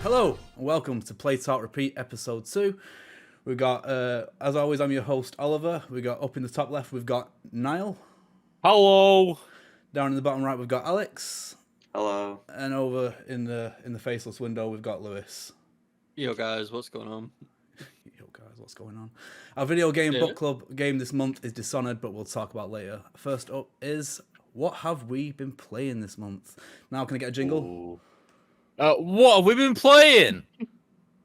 Hello, and welcome to Play Talk Repeat Episode 2. We've got, as always, I'm your host, Oliver. We got up in the top left, we've got Niall. Hello. Down in the bottom right, we've got Alex. Hello. And over in the faceless window, we've got Lewis. Yo guys, what's going on? Yo guys, what's going on? Our video game book club game this month is Dishonored, but we'll talk about later. First up is, what have we been playing this month? Now, can I get a jingle? What have we been playing?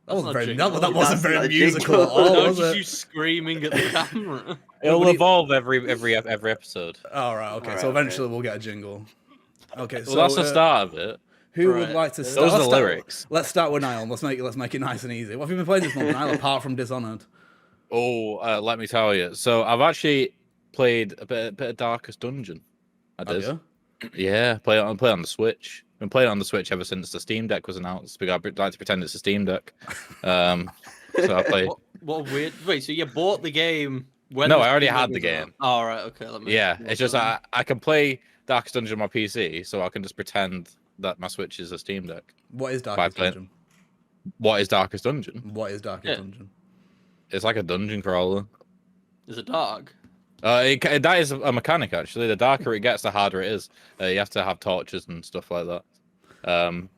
That wasn't very musical at all, No, was just it? you screaming at the camera. It'll evolve every episode. All right, okay. So eventually we'll get a jingle. Okay, Well, that's the start of it. Who would like to start? Those are the lyrics. Let's start with Niall. Let's make it nice and easy. What have you been playing this month, Niall, apart from Dishonored? Let me tell you. So I've actually played a bit of Darkest Dungeon. I did. Have you? Yeah, play on the Switch. Been playing on the Switch ever since the Steam Deck was announced. Because I like to pretend it's a Steam Deck. So I play. What weird? Wait, so you bought the game when? No, I already had the game. All right, okay. It's just I can play Darkest Dungeon on my PC, so I can just pretend that my Switch is a Steam Deck. What is Darkest Dungeon? What is Darkest Dungeon? What is Darkest Dungeon? It's like a dungeon crawler. Is it dark? That is a mechanic, actually. The darker it gets, the harder it is. You have to have torches and stuff like that.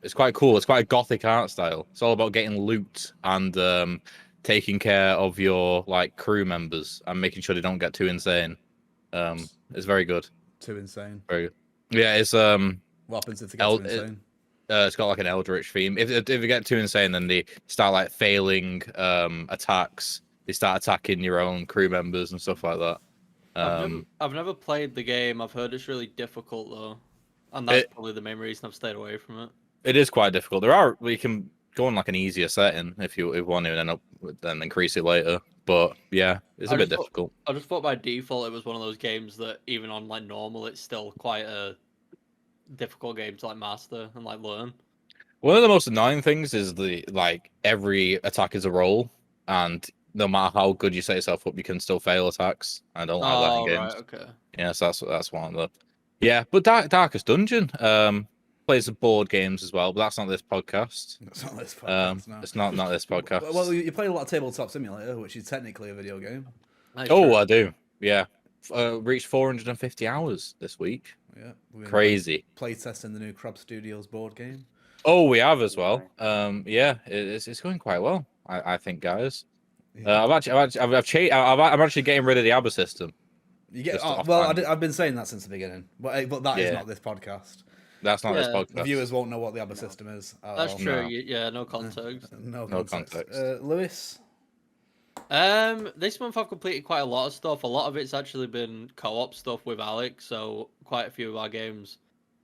It's quite cool. It's quite a gothic art style. It's all about getting loot and taking care of your crew members and making sure they don't get too insane. It's very good. Too insane. Very good. Yeah, it's What happens if they get too insane? It's got like an eldritch theme. If you get too insane, then they start failing attacks. They start attacking your own crew members and stuff like that. I've never played the game. I've heard it's really difficult though, and that's probably the main reason I've stayed away from it. It is quite difficult. We can go on an easier setting if you want to, and then increase it later. But yeah, it's a bit difficult. I just thought by default it was one of those games that even on normal, it's still quite a difficult game to master and learn. One of the most annoying things is every attack is a roll, and no matter how good you set yourself up, you can still fail attacks. I don't like that in games. Right, okay. Yeah, so that's one of the. Yeah, but Darkest Dungeon plays board games as well, but that's not this podcast. That's not this podcast. No. It's not this podcast. Well, you play a lot of Tabletop Simulator, which is technically a video game. True. I do. Yeah, reached 450 hours this week. Yeah, crazy. Play testing the new Crab Studios board game. Oh, we have as well. Yeah, it's going quite well. I think, guys. Yeah. I'm actually getting rid of the ABBA system. I've been saying that since the beginning, but that is not this podcast. That's not this podcast. The viewers won't know what the ABBA system is. That's true. Yeah, no context. No context. Lewis? This month I've completed quite a lot of stuff. A lot of it's actually been co-op stuff with Alex, so quite a few of our games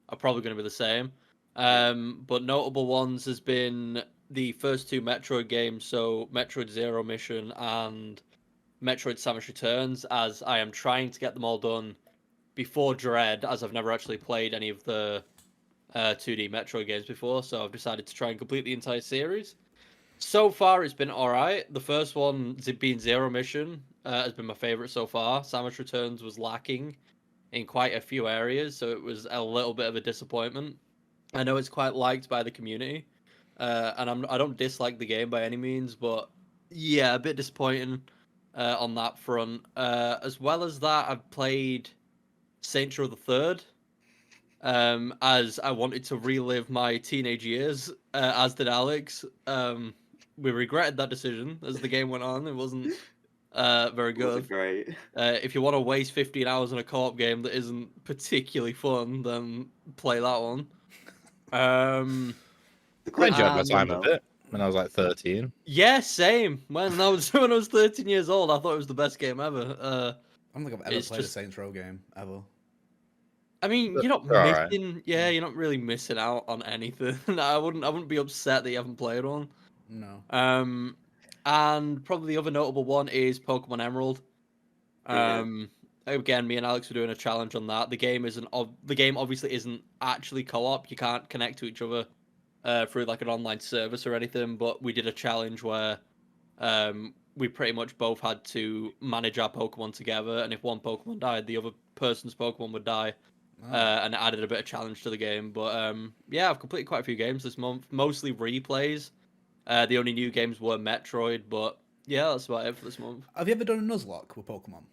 are probably going to be the same. But notable ones has been the first two Metroid games, so Metroid Zero Mission and Metroid Samus Returns, as I am trying to get them all done before Dread, as I've never actually played any of the 2D Metroid games before, so I've decided to try and complete the entire series. So far, it's been alright. The first one, being Zero Mission, has been my favourite so far. Samus Returns was lacking in quite a few areas, so it was a little bit of a disappointment. I know it's quite liked by the community, and I don't dislike the game by any means, but yeah, a bit disappointing on that front. As well as that, I've played Saints Row the Third, as I wanted to relive my teenage years, as did Alex. We regretted that decision as the game went on. It wasn't very good. Wasn't great. If you want to waste 15 hours on a co-op game that isn't particularly fun, then play that one. I enjoyed my time a bit when I was 13. Yeah, same. When I was 13 years old, I thought it was the best game ever. I don't think I've ever played a Saints Row game ever. I mean, you're not missing. Right. Yeah, you're not really missing out on anything. I wouldn't be upset that you haven't played one. No. And probably the other notable one is Pokemon Emerald. Again, me and Alex were doing a challenge on that. The game obviously isn't actually co-op. You can't connect to each other through an online service or anything. But we did a challenge where we pretty much both had to manage our Pokemon together, and if one Pokemon died, the other person's Pokemon would die. And it added a bit of challenge to the game. But yeah, I've completed quite a few games this month, mostly replays. The only new games were Metroid, but yeah, that's about it for this month. Have you ever done a Nuzlocke with Pokemon?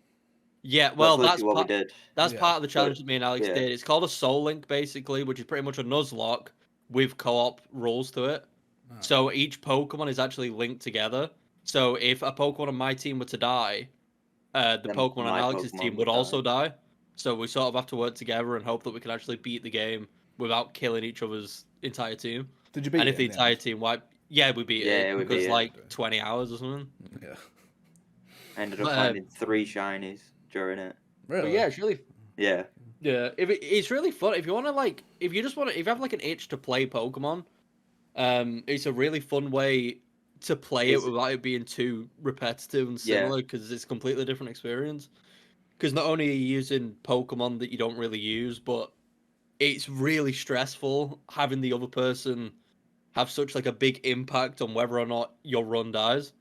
Yeah, well, That's literally what we did. that's Yeah. part of the challenge that me and Alex yeah. did. It's called a Soul Link, basically, which is pretty much a Nuzlocke with co-op rules to it. Oh. So each Pokemon is actually linked together. So if a Pokemon on my team were to die, the Then Pokemon on my Alex's Pokemon team would would also die. So we sort of have to work together and hope that we can actually beat the game without killing each other's entire team. Did you beat And it if the in the entire end? team wiped, yeah, we beat Yeah, it we because beat it. like 20 hours or something. Yeah. I ended up But, finding 3 shinies during it. Really? But yeah, it's really Yeah. yeah. It's really fun if you want to like if you just want to if you have like an itch to play Pokemon, it's a really fun way to play it without it being too repetitive and similar because it's a completely different experience. Because not only are you using Pokemon that you don't really use, but it's really stressful having the other person have such like a big impact on whether or not your run dies.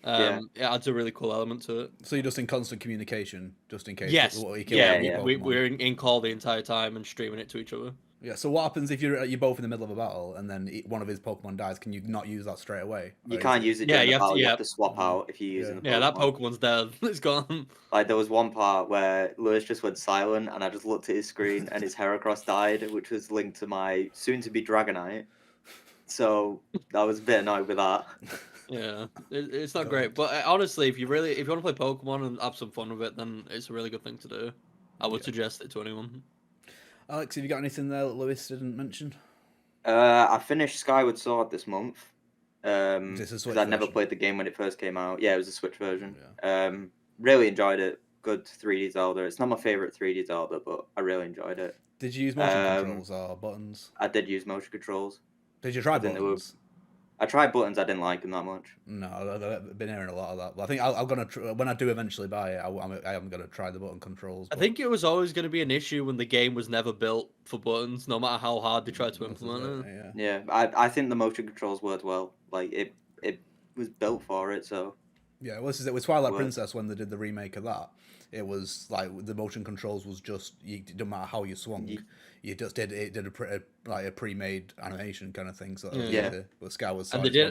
It adds a really cool element to it. So you're just in constant communication, just in case. Yes, You kill yeah, any Pokemon. we're in call the entire time and streaming it to each other. Yeah. So what happens if you're both in the middle of a battle and then one of his Pokemon dies? Can you not use that straight away? You can't use it Yeah, during you the have to- battle. You yeah. have to swap out if you're using a Pokemon. Yeah, that Pokemon's dead. It's gone. Like, there was one part where Lewis just went silent, and I just looked at his screen, and his Heracross died, which was linked to my soon-to-be Dragonite. So I was a bit annoyed with that. Yeah, it's not great, but honestly, if you want to play Pokemon and have some fun with it, then it's a really good thing to do. I would suggest it to anyone. Alex, have you got anything there that Lewis didn't mention? I finished Skyward Sword this month. This is Because I never version? played the game when it first came out. Yeah, it was a Switch version. Really enjoyed it. Good 3D Zelda. It's not my favorite 3D Zelda, but I really enjoyed it. Did you use motion controls or buttons? I did use motion controls. Did you try I think they were- buttons? I tried buttons. I didn't like them that much. No, I've been hearing a lot of that. But I think I'm gonna when I do eventually buy it, I am gonna try the button controls. I but think it was always going to be an issue when the game was never built for buttons, no matter how hard they tried to this is implement it. Yeah. Yeah, I think the motion controls worked well. Like, it was built for it, so... Yeah, well, this is it. With Twilight Work. Princess, when they did the remake of that, it was like the motion controls was just it didn't matter how you swung, you just did a pre-made animation kind of thing. So that was Yeah. easy. But Skyward And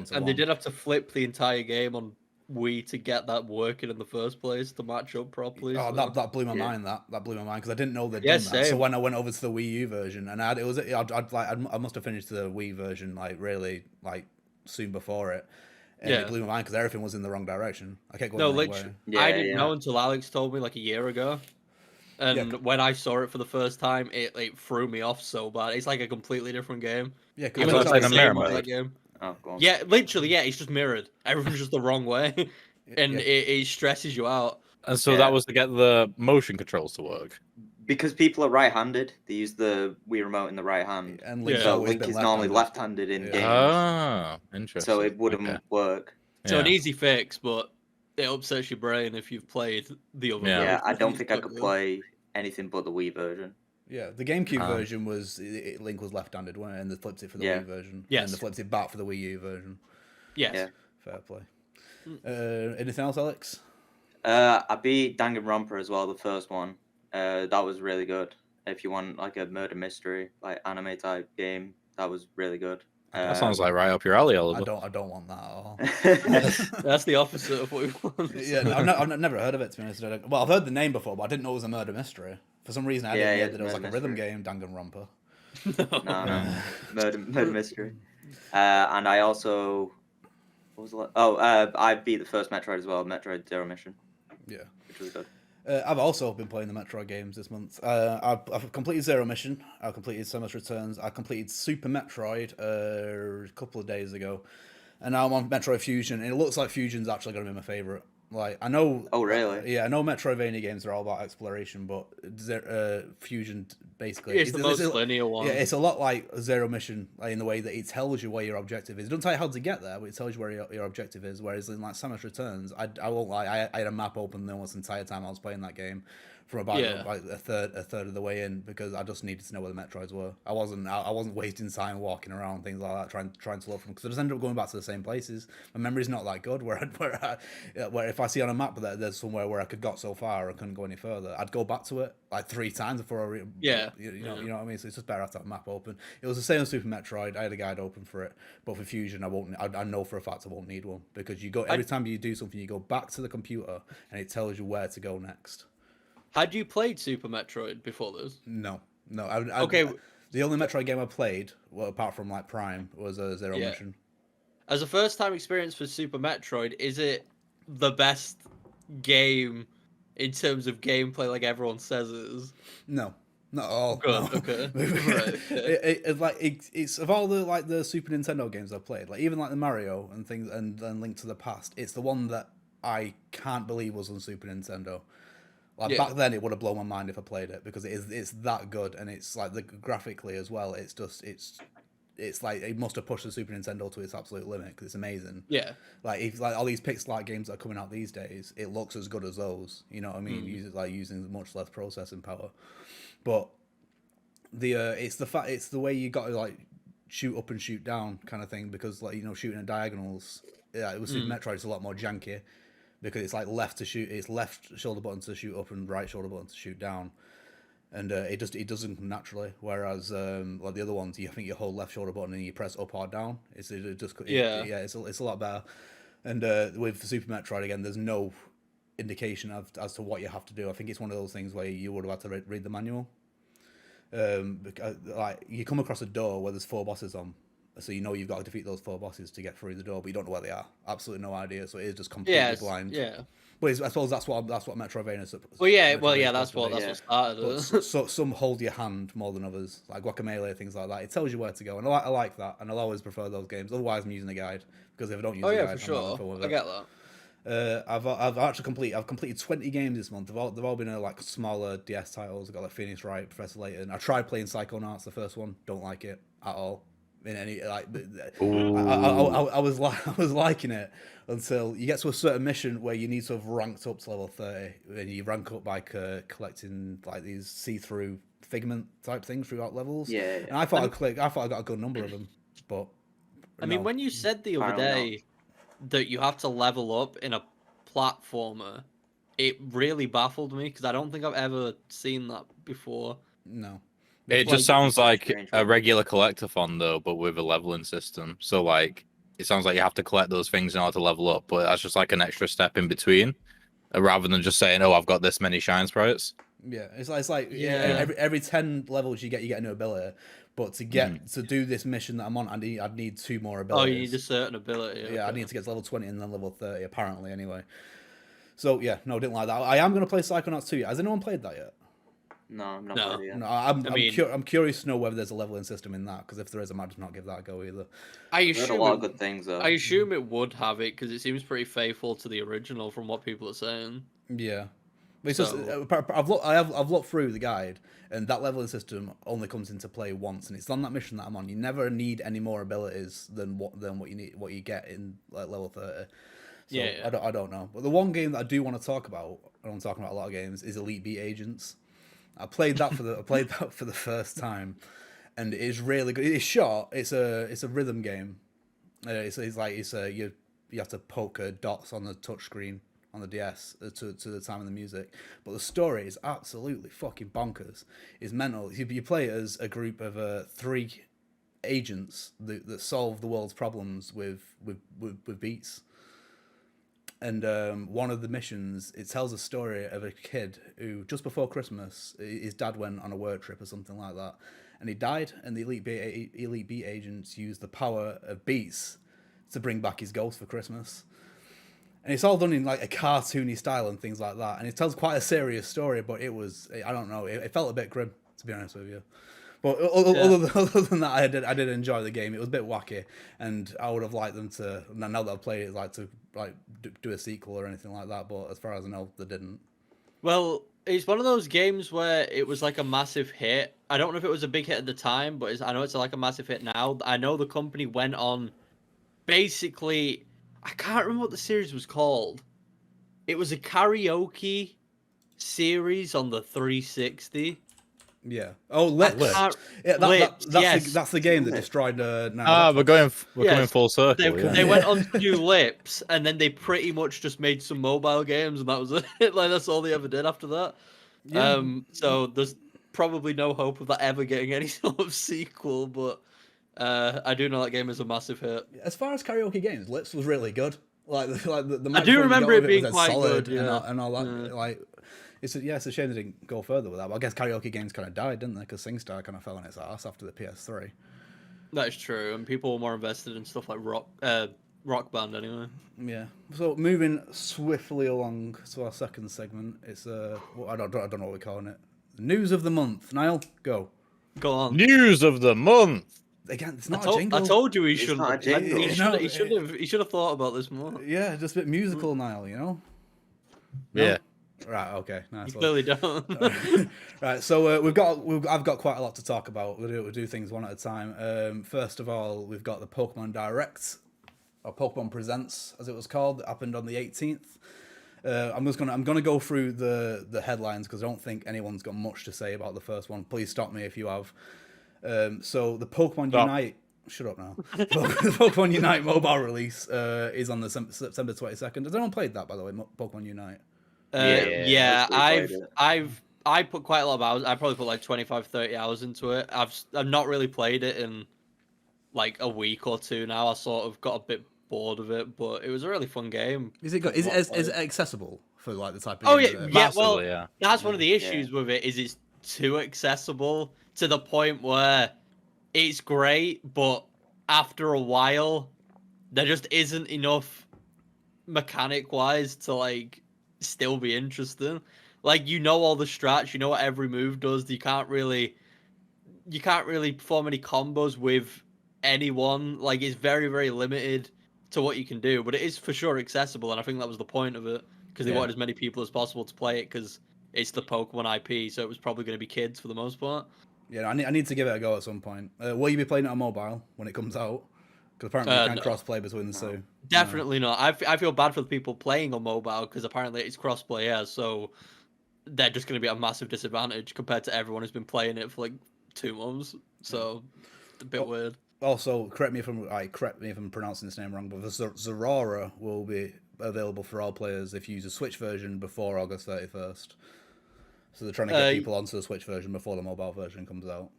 Sword they did have to flip the entire game on Wii to get that working in the first place to match up properly. Oh, so- that blew my Yeah. mind. That blew my mind because I didn't know they'd Yeah, done that. So same. when I went over to the Wii U version, and I must have finished the Wii version like really like soon before it, and Yeah. it blew my mind because everything was in the wrong direction. I kept going No, the wrong literally, way. Yeah, I didn't yeah. know until Alex told me like a year ago. And when I saw it for the first time, it threw me off so bad. It's like a completely different game. Yeah, Even I though was it's like the a same mirror as mode. that game. Oh, go on. Yeah, literally, yeah, it's just mirrored. Everything's just the wrong way, and Yeah. it stresses you out. And so Yeah. that was to get the motion controls to work. Because people are right-handed, they use the Wii remote in the right hand. And Link's So always Link been is normally left-handed. left-handed in Yeah. games. Ah, interesting. So it wouldn't Okay. work. So an Yeah. easy fix, but it upsets your brain if you've played the other. Yeah. Yeah, I version. don't think I It's could not good. play anything but the Wii version. Yeah, the GameCube Um, version was Link was left-handed, wasn't it? And they flipped it for the Yeah. Wii version. Yes. And they flipped it back for the Wii U version. Yes. Yeah. Fair play. Anything else, Alex? I beat Danganronpa as well, the first one. That was really good. If you want like a murder mystery, like anime type game, that was really good. That sounds like right up your alley, I Oliver. don't want that at all. That's the opposite of what we want. Yeah, no, I've never heard of it, to be honest. Well, I've heard the name before, but I didn't know it was a murder mystery. For some reason, I Yeah, didn't yeah, know that it was like a murder rhythm mystery. game, Danganronpa. No, murder mystery. And I also, what was the I beat the first Metroid as well, Metroid Zero Mission, Yeah. which was good. I've also been playing the Metroid games this month. I've completed Zero Mission. I've completed Samus Returns. I completed Super Metroid a couple of days ago. And now I'm on Metroid Fusion. And it looks like Fusion's actually going to be my favourite. Like, I know... Oh, really? Yeah, I know Metroidvania games are all about exploration, but Fusion basically... It's the most linear one. Yeah, it's a lot like Zero Mission, like, in the way that it tells you where your objective is. It doesn't tell you how to get there, but it tells you where your objective is. Whereas in like Samus Returns, I won't lie, I had a map open almost the entire time I was playing that game. from about like a third of the way in, because I just needed to know where the Metroids were. I wasn't wasting time walking around things like that trying to look for them, because I just ended up going back to the same places. My memory's not that good. Where if I see on a map that there's somewhere where I could got so far I couldn't go any further, I'd go back to it like 3 times before I you know what I mean. So it's just better to have that map open. It was the same as Super Metroid. I had a guide open for it, but for Fusion I know for a fact I won't need one, because you go every time you do something, you go back to the computer and it tells you where to go next. Had you played Super Metroid before this? No. Okay. The only Metroid game I played, well, apart from like Prime, was Zero Mission. As a first-time experience for Super Metroid, is it the best game in terms of gameplay, like everyone says it is? No, not at all. Good. No. Okay. Right. It's of all the Super Nintendo games I've played, like even like the Mario and things, and Link to the Past, it's the one that I can't believe was on Super Nintendo. Like back then, it would have blown my mind if I played it, because it's that good, and it's like graphically as well. It's like it must have pushed the Super Nintendo to its absolute limit, because it's amazing. Yeah. Like all these pixel art games that are coming out these days, it looks as good as those. You know what I mean? Using much less processing power, but it's the way you got to like shoot up and shoot down kind of thing, because like shooting at diagonals. Yeah, it was Super Metroid. It's a lot more janky, because it's like left shoulder button to shoot up and right shoulder button to shoot down, and it doesn't come naturally. Whereas like the other ones, I think you hold left shoulder button and you press up or down. It's a lot better. And with Super Metroid again, there's no indication as to what you have to do. I think it's one of those things where you would have had to read the manual. Like you come across a door where there's 4 bosses on. So you've got to defeat those 4 bosses to get through the door, but you don't know where they are. Absolutely no idea. So it is just completely blind. Yeah. But I suppose that's what Metroidvania is. That's what started. So some hold your hand more than others, like Guacamelee, things like that. It tells you where to go, and I like that, and I'll always prefer those games. Otherwise, I'm using a guide, because if I don't use a guide, for sure. I get that. I've completed 20 games this month. They've all been like smaller DS titles. I got like Phoenix Wright, Professor Layton. I tried playing Psychonauts, the first one. Don't like it at all. In any like, I was liking it until you get to a certain mission where you need to have ranked up to level 30, and you rank up by collecting like these see-through figment type things throughout levels. Yeah. And I thought I got a good number of them, but I mean, when you said the other day that you have to level up in a platformer, it really baffled me, because I don't think I've ever seen that before. No. It just sounds like a regular collectathon, though, but with a leveling system. So, like, it sounds like you have to collect those things in order to level up, but that's just like an extra step in between, rather than just saying, "Oh, I've got this many shine sprites." Yeah, it's like every 10 levels you get a new ability, but to do this mission that I'm on, I'd need 2 more abilities. Oh, you need a certain ability. Yeah, I need to get to level 20 and then level 30, apparently. Anyway, so yeah, no, didn't like that. I am going to play Psychonauts 2. Has anyone played that yet? No, I'm not ready yet. No, I'm curious to know whether there's a leveling system in that, because if there is, I might just not give that a go either. I assume a lot of good things though. I assume it would have it, because it seems pretty faithful to the original from what people are saying. Yeah, but it's just I've looked through the guide, and that leveling system only comes into play once, and it's on that mission that I'm on. You never need any more abilities than what you get in like level 30. So I don't know. But the one game that I do want to talk about, and I'm talking about a lot of games, is Elite Beat Agents. I played that for the first time, and it is really good. It's short. It's a rhythm game. You have to poke dots on the touchscreen on the DS to the time of the music. But the story is absolutely fucking bonkers. It's mental. You play as a group of 3 agents that solve the world's problems with beats. And one of the missions, it tells a story of a kid who, just before Christmas, his dad went on a work trip or something like that, and he died, and the Elite Beat agents used the power of beats to bring back his ghost for Christmas. And it's all done in like a cartoony style and things like that, and it tells quite a serious story, but I don't know, it felt a bit grim, to be honest with you. But other than that, I did enjoy the game. It was a bit wacky, and I would have liked them to, now that I've played it, to do a sequel or anything like that. But as far as I know, they didn't. Well, it's one of those games where it was like a massive hit. I don't know if it was a big hit at the time, but I know it's like a massive hit now. I know the company went on, basically, I can't remember what the series was called. It was a karaoke series on the 360. Yeah. Oh, Lips. can't- Yeah, Lips, yes. that's the game that Lips. destroyed. Ah, we're coming Yes, full circle. They, Yeah. they went on to do Lips, and then they pretty much just made some mobile games, and that was it. Like that's all they ever did after that. Yeah. So there's probably no hope of that ever getting any sort of sequel, but I do know that game is a massive hit. As far as karaoke games, Lips was really good. Like the I microphone do you remember got it with being was quite solid good, yeah. and all that. Yeah. Like, it's a shame they didn't go further with that. But I guess karaoke games kind of died, didn't they? Because SingStar kind of fell on its ass after the PS3. That is true, and people were more invested in stuff like rock band anyway. Yeah. So moving swiftly along to our second segment, it's I don't know what we're calling it. News of the month. Niall, go. Go on. News of the month. Again, it's not a jingle. I told you he It's shouldn't. not a jingle. He should have thought about this more. Yeah, just a bit musical, Niall. You know. No? Yeah. Right. Okay. Nice. You one. clearly don't. Right, so I've got quite a lot to talk about. We'll do things one at a time. First of all, we've got the Pokemon Direct, or Pokemon Presents, as it was called, that happened on the 18th. I'm gonna go through the headlines because I don't think anyone's got much to say about the first one. Please stop me if you have. So the Pokemon Unite. Shut up now. The Pokemon Unite mobile release is on the September 22nd. Has anyone played that, by the way? Pokemon Unite. Yeah, Mostly played I put quite a lot of hours. I probably put like 25, 30 hours into it. I've not really played it in like a week or two now. I sort of got a bit bored of it, but it was a really fun game. Is it accessible for like the type of Oh game yeah, that- yeah. Well, Massively, yeah. that's one of the issues with it is it's too accessible to the point where it's great, but after a while, there just isn't enough mechanic wise to like still be interesting. Like you know all the strats, you know what every move does. You can't really perform any combos with anyone. Like it's very, very limited to what you can do, but it is for sure accessible, and I think that was the point of it because they Yeah. wanted as many people as possible to play it because it's the Pokemon IP, so it was probably going to be kids for the most part. Yeah, I need to give it a go at some point. Will you be playing it on mobile when it comes out? Because apparently you can No. cross-play between the two. Definitely not. I feel bad for the people playing on mobile because apparently it's crossplay, yeah, so they're just going to be at a massive disadvantage compared to everyone who's been playing it for like 2 months. So it's a bit weird. Also, correct me if I'm pronouncing this name wrong, but the Zorora will be available for all players if you use a Switch version before August 31st. So they're trying to get people onto the Switch version before the mobile version comes out.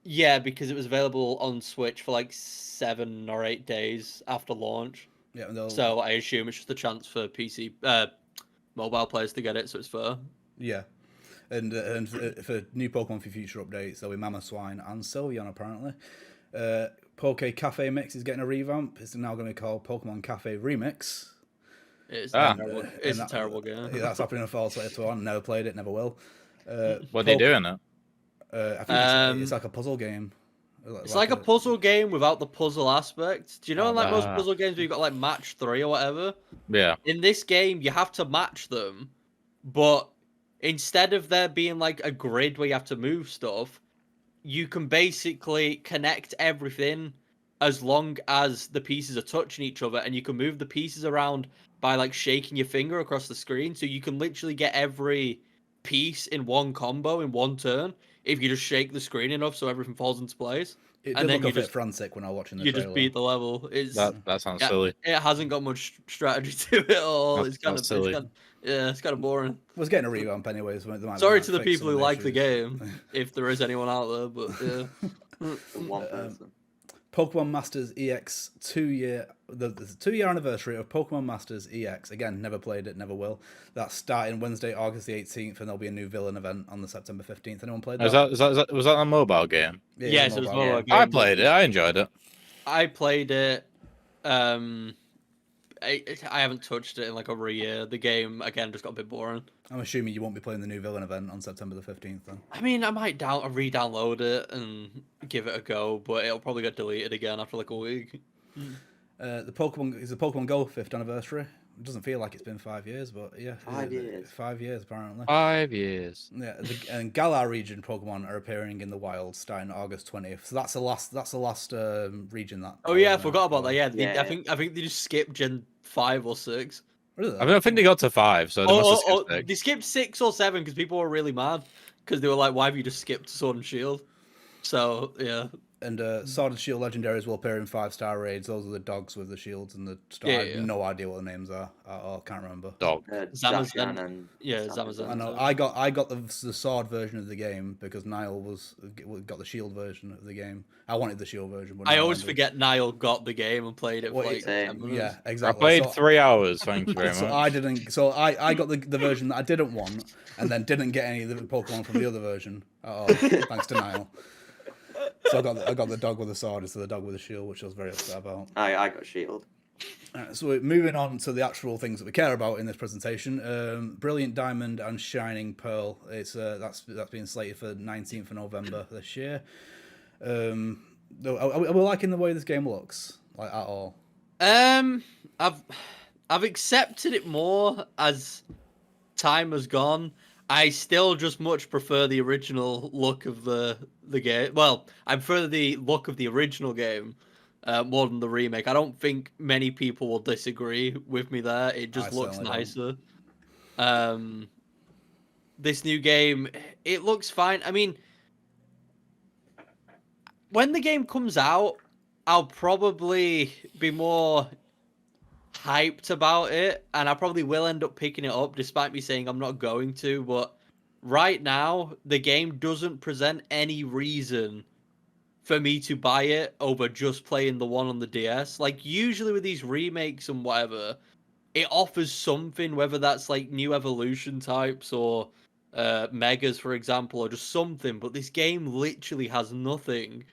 Yeah, because it was available on Switch for like 7 or 8 days after launch. Yeah, and So I assume it's just a chance for PC mobile players to get it, so it's fair. yeah. And for new Pokemon for future updates, there'll be Mamoswine and Sylveon apparently. Poke Cafe Mix is getting a revamp. It's now going to be called Pokemon Cafe Remix. It's Ah. terrible. And It's a that- terrible game. Yeah, that's happening in fall 2021. Never played it, never will. What are they doing it? I think it's like a puzzle game. It's like a puzzle game without the puzzle aspect. Do you know in like most Ah. puzzle games where you've got like match 3 or whatever? Yeah. In this game, you have to match them, but instead of there being like a grid where you have to move stuff, you can basically connect everything as long as the pieces are touching each other, and you can move the pieces around by like shaking your finger across the screen. So you can literally get every piece in one combo in one turn if you just shake the screen enough so everything falls into place. It and did then look a you bit just frantic when I was watching the you trailer. just beat the level. It's That sounds yeah, silly. It hasn't got much strategy to it at all. That's- It's kind that's of silly. it's kind of boring. Was getting a revamp anyways. They might Sorry to the fix people some who of like the issues. game, if there is anyone out there, but yeah. The one person. Pokemon Masters EX 2-year the 2-year anniversary of Pokemon Masters EX. Again, never played it, never will. That's starting Wednesday, August the 18th, and there'll be a new villain event on the September 15th. Anyone played that? Was that a mobile game? Yeah, Yes, it was mobile. mobile game. I played it. I enjoyed it. I played it. I haven't touched it in like over a year. The game again just got a bit boring. I'm assuming you won't be playing the new villain event on September the 15th then. I mean, I might re-download it and give it a go, but it'll probably get deleted again after like a week. The Pokemon Go 5th anniversary. It doesn't feel like it's been 5 years, but yeah. 5 years. 5 years, apparently. 5 years. Yeah, and Galar region Pokemon are appearing in the wild starting August 20th. So that's the last region that. Oh yeah, I forgot about that. Yeah, Yeah. I think they just skipped Gen 5 or 6. Really? I think they got to 5, so they must have skipped 6. They skipped 6 or 7 because people were really mad because they were like, "Why have you just skipped Sword and Shield?" So yeah. And Sword and Shield legendaries will appear in 5-star raids. Those are the dogs with the shields and the star. I have no idea what the names are. I can't remember. Dog. Zamazan and Zamazan. I know. I got the sword version of the game because Niall got the shield version of the game. I wanted the shield version. But I always forget Niall got the game and played it for like 10 minutes. Yeah, I exactly. played 3 hours. Thank you very much. So I didn't. So I got the version that I didn't want, and then didn't get any of the Pokemon from the other version at all, thanks to Niall. So I got the dog with the sword instead of the dog with the shield, which I was very upset about. I got shield. So moving on to the actual things that we care about in this presentation, Brilliant Diamond and Shining Pearl. It's that's been slated for 19th of November this year. Are we liking the way this game looks, like, at all? I've accepted it more as time has gone. I still just much prefer the original look of the game. Well, I prefer the look of the original game more than the remake. I don't think many people will disagree with me there. It just looks nicer. This new game, it looks fine. I mean, when the game comes out, I'll probably be more hyped about it, and I probably will end up picking it up despite me saying I'm not going to. But right now, the game doesn't present any reason for me to buy it over just playing the one on the DS. Like, usually with these remakes and whatever, it offers something, whether that's like new evolution types or megas, for example, or just something. But this game literally has nothing.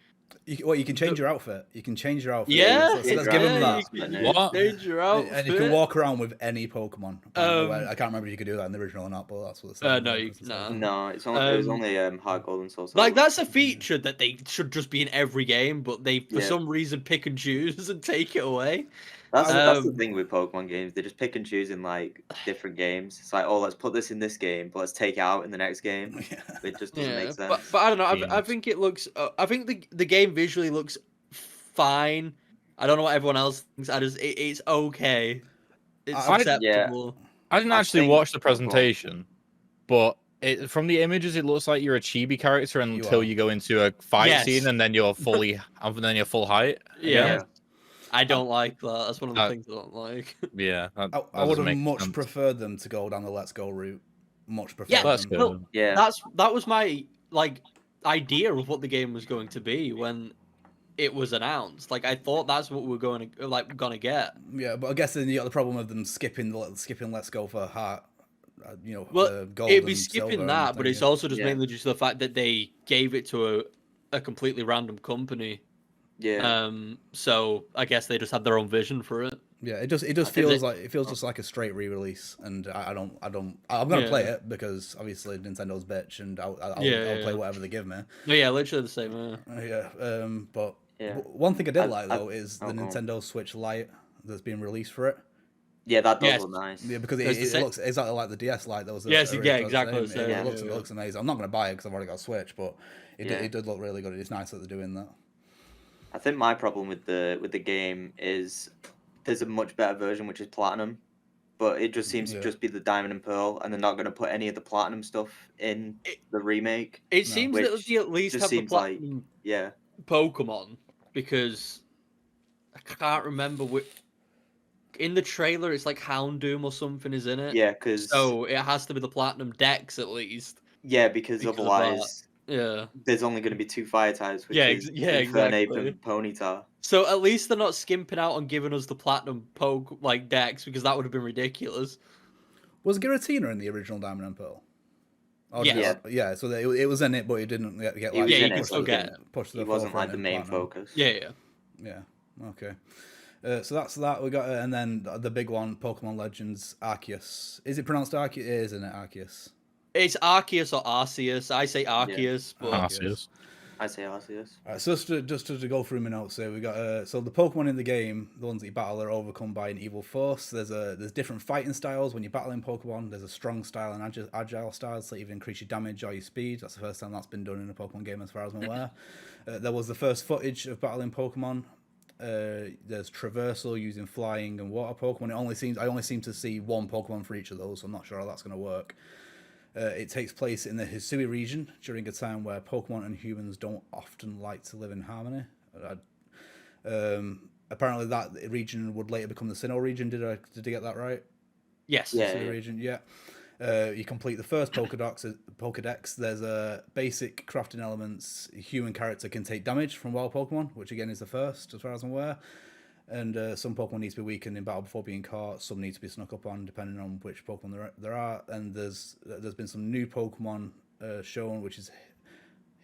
You can change your outfit. You can change your outfit. Yeah, so let's give them that. You can change your outfit. And you can walk around with any Pokemon. I can't remember if you could do that in the original or not, but that's what it said. No, it was only Heart Gold and Soul Silver. Like, that's a feature that they should just be in every game, but they for some reason pick and choose and take it away. That's the thing with Pokemon games. They just pick and choose in like different games. It's like, oh, let's put this in this game, but let's take it out in the next game. It just doesn't make sense. But I don't know. I think it looks. I think the game visually looks fine. I don't know what everyone else thinks. It's okay. It's acceptable. I didn't actually watch the presentation, but from the images, it looks like you're a chibi character until you go into a fight scene, and then you're full height. Yeah. I don't like that. That's one of the things I don't like. Yeah, I would have much preferred them to go down the Let's Go route. Much preferred. Yeah, that's good. Well, that was my idea of what the game was going to be when it was announced. Like, I thought that's what we were gonna get. Yeah, but I guess then you got the problem of them skipping Let's Go for Heart. Gold. It'd be skipping that, but it's also just mainly just the fact that they gave it to a completely random company. Yeah. So I guess they just had their own vision for it. Yeah, it just feels just like a straight re-release, and I'm gonna play it because obviously Nintendo's bitch, and I'll play whatever they give me. No, yeah, literally the same. But one thing I did like though is the Nintendo Switch Lite that's being released for it. Yeah, that does look nice. Yeah, because it looks exactly like the DS Lite. That was exactly the same. It looks amazing. I'm not gonna buy it because I've already got a Switch, but it did look really good. It's nice that they're doing that. I think my problem with the game is there's a much better version which is Platinum, but it just seems to just be the Diamond and Pearl, and they're not going to put any of the Platinum stuff in the remake. It seems that they at least have the Platinum Pokemon, because I can't remember which. In the trailer, it's like Houndoom or something is in it. Yeah, because so it has to be the Platinum Dex at least. Yeah, because otherwise. There's only going to be 2 fire types, which is Infernape and Ponyta. So at least they're not skimping out on giving us the Platinum Dex, because that would have been ridiculous. Was Giratina in the original Diamond and Pearl? Yeah. So it was in it, but it didn't get like you can still get it. Pushed to the it wasn't like the main Platinum. focus. Yeah. Okay. So that's that. We got and then the big one, Pokemon Legends Arceus. Is it pronounced Arceus? It is, isn't it, Arceus? It's Arceus or Arceus. I say Arceus, but Arceus. I say Arceus. Alright, so just to go through my notes here, we got so the Pokemon in the game, the ones that you battle, are overcome by an evil force. There's different fighting styles when you're battling Pokemon. There's a strong style and agile style, so even increase your damage or your speed. That's the first time that's been done in a Pokemon game, as far as I'm aware. There was the first footage of battling Pokemon. There's traversal using flying and water Pokemon. I only seem to see one Pokemon for each of those, so I'm not sure how that's going to work. It takes place in the Hisui region during a time where Pokemon and humans don't often like to live in harmony. Apparently, that region would later become the Sinnoh region. Did I get that right? Yes. Yeah. Hisui region, yeah. You complete the first Pokedex. There's a basic crafting elements. A human character can take damage from wild Pokemon, which again is the first, as far as I'm aware. And some Pokemon need to be weakened in battle before being caught. Some need to be snuck up on, depending on which Pokemon there are. And there's been some new Pokemon shown, which is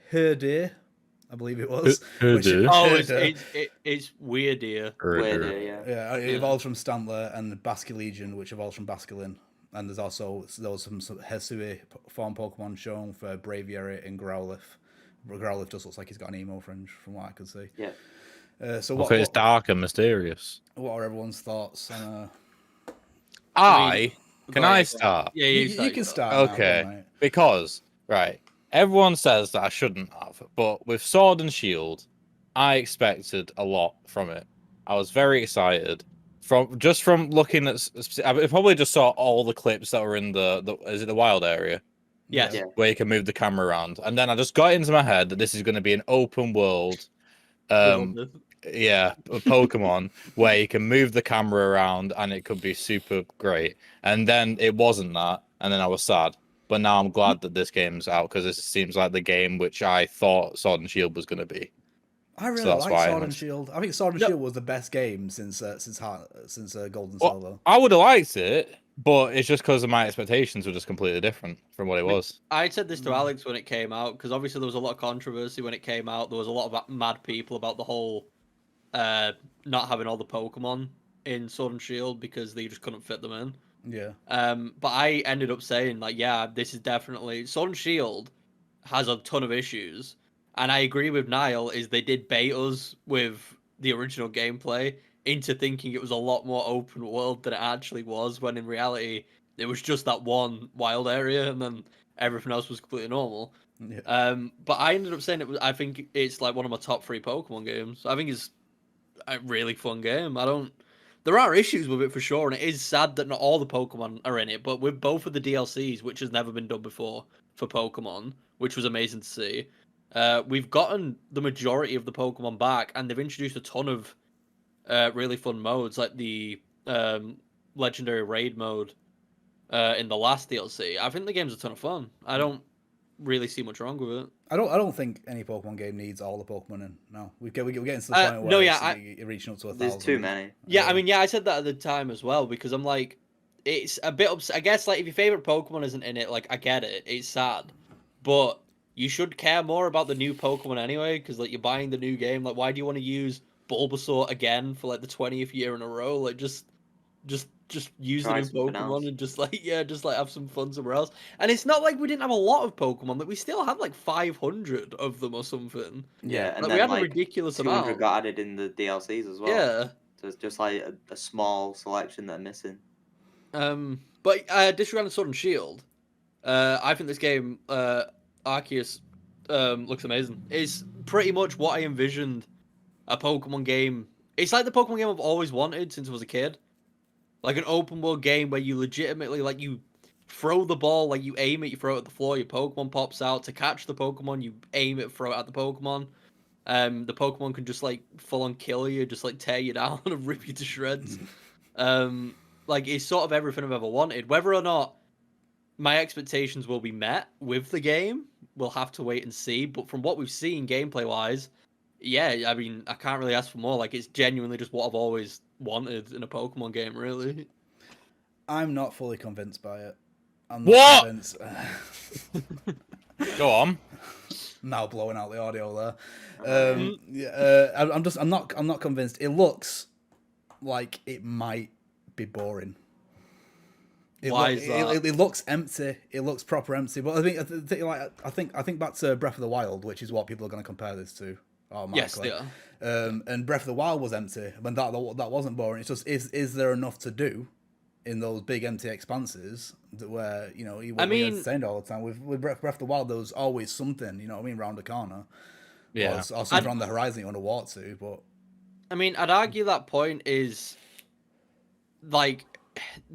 Herdeer, I believe it was. Herdeer. Oh, it's weird here. Weird, yeah. Yeah, it evolves from Stantler, and Basculegion, which evolves from Basculin. And there was some Hisui form Pokemon shown for Braviary and Growlithe. Growlithe just looks like he's got an emo fringe, from what I could see. Yeah. So It's dark and mysterious. What are everyone's thoughts on? Can I start? Yeah, you can start. Okay, now, mate. because everyone says that I shouldn't have, but with Sword and Shield, I expected a lot from it. I was very excited from looking at. I probably just saw all the clips that were in the wild area. Yes. Yeah. Where you can move the camera around, and then I just got into my head that this is going to be an open world. Yeah, a Pokemon where you can move the camera around and it could be super great. And then it wasn't that, and then I was sad. But now I'm glad that this game's out because this seems like the game which I thought Sword and Shield was going to be. I really that's like why Sword and Shield. I think Sword and Shield was the best game since Gold and Silver. I would have liked it, but it's just because of my expectations were just completely different from what it was. I said this to Alex when it came out because obviously there was a lot of controversy when it came out. There was a lot of mad people about the whole not having all the Pokemon in Sword and Shield because they just couldn't fit them in. Yeah. But I ended up saying this is definitely Sword and Shield has a ton of issues, and I agree with Niall. Is they did bait us with the original gameplay into thinking it was a lot more open world than it actually was, when in reality it was just that one wild area, and then everything else was completely normal. Yeah. But I ended up saying I think it's like one of my top 3 Pokemon games. I think it's a really fun game. There are issues with it for sure, and it is sad that not all the Pokemon are in it. But with both of the DLCs, which has never been done before for Pokemon, which was amazing to see, we've gotten the majority of the Pokemon back, and they've introduced a ton of really fun modes, like the Legendary Raid mode in the last DLC. I think the game's a ton of fun. I don't really see much wrong with it. I don't think any Pokemon game needs all the Pokemon in. No, we're getting to the point where you're reaching up to 1,000. There's too many. Yeah, I mean, I said that at the time as well because I'm like, it's a bit I guess like if your favorite Pokemon isn't in it, like I get it, it's sad, but you should care more about the new Pokemon anyway because like you're buying the new game. Like, why do you want to use Bulbasaur again for like the 20th year in a row? Like, just use the new Pokemon and just have some fun somewhere else. And it's not like we didn't have a lot of Pokemon, but we still had like 500 of them or something. Yeah, and like, then we had a ridiculous 200 amount. got added in the DLCs as well. Yeah. So it's just like a small selection that are missing. But disregarding Sword and Shield, I think this game, Arceus, looks amazing. It's pretty much what I envisioned a Pokemon game. It's like the Pokemon game I've always wanted since I was a kid. Like an open world game where you legitimately, like, you throw the ball, like, you aim it, you throw it at the floor, your Pokemon pops out. To catch the Pokemon, you aim it, throw it at the Pokemon. The Pokemon can just, like, full on kill you, just, like, tear you down and rip you to shreds. Like, it's sort of everything I've ever wanted. Whether or not my expectations will be met with the game, we'll have to wait and see. But from what we've seen gameplay-wise, yeah, I mean, I can't really ask for more. Like, it's genuinely just what I've always wanted in a Pokemon game, really. I'm not fully convinced by it. I'm not convinced. Go on. Now blowing out the audio there. I'm not convinced. It looks like it might be boring. Why is that? It looks empty. It looks proper empty. But I think back to Breath of the Wild, which is what people are going to compare this to. Yes, they are. And Breath of the Wild was empty, but that wasn't boring. It's just is there enough to do in those big empty expanses where you won't be entertained all the time. With Breath of the Wild, there was always something, round the corner. Yeah, or something on the horizon you want to walk to. But I mean, I'd argue that point is like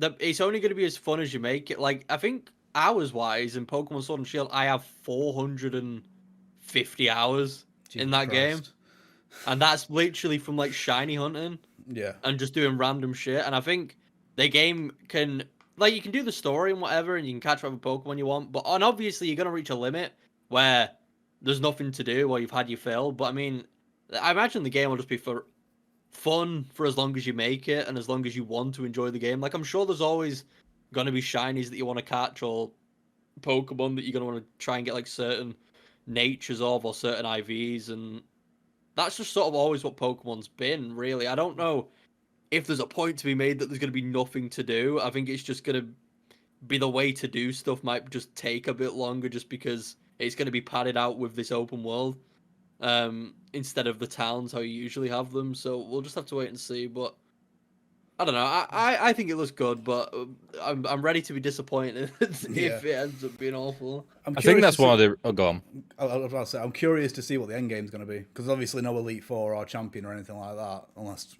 it's only going to be as fun as you make it. Like, I think hours wise in Pokemon Sword and Shield, I have 450 hours in that game, and that's literally from like shiny hunting, and just doing random shit. And I think the game can, like, you can do the story and whatever, and you can catch whatever Pokemon you want, but and obviously you're gonna reach a limit where there's nothing to do or you've had your fill. But I mean, I imagine the game will just be for fun for as long as you make it and as long as you want to enjoy the game. Like, I'm sure there's always gonna be shinies that you want to catch or Pokemon that you're gonna want to try and get like certain natures of or certain IVs, and that's just sort of always what Pokemon's been, really. I don't know if there's a point to be made that there's going to be nothing to do. I think it's just going to be the way to do stuff might just take a bit longer just because it's going to be padded out with this open world instead of the towns how you usually have them. So we'll just have to wait and see. But I don't know. I think it looks good, but I'm ready to be disappointed if it ends up being awful. I think that's one of the. Oh, go on. I was about to say, I'm curious to see what the end game's going to be, because obviously no Elite Four or Champion or anything like that, unless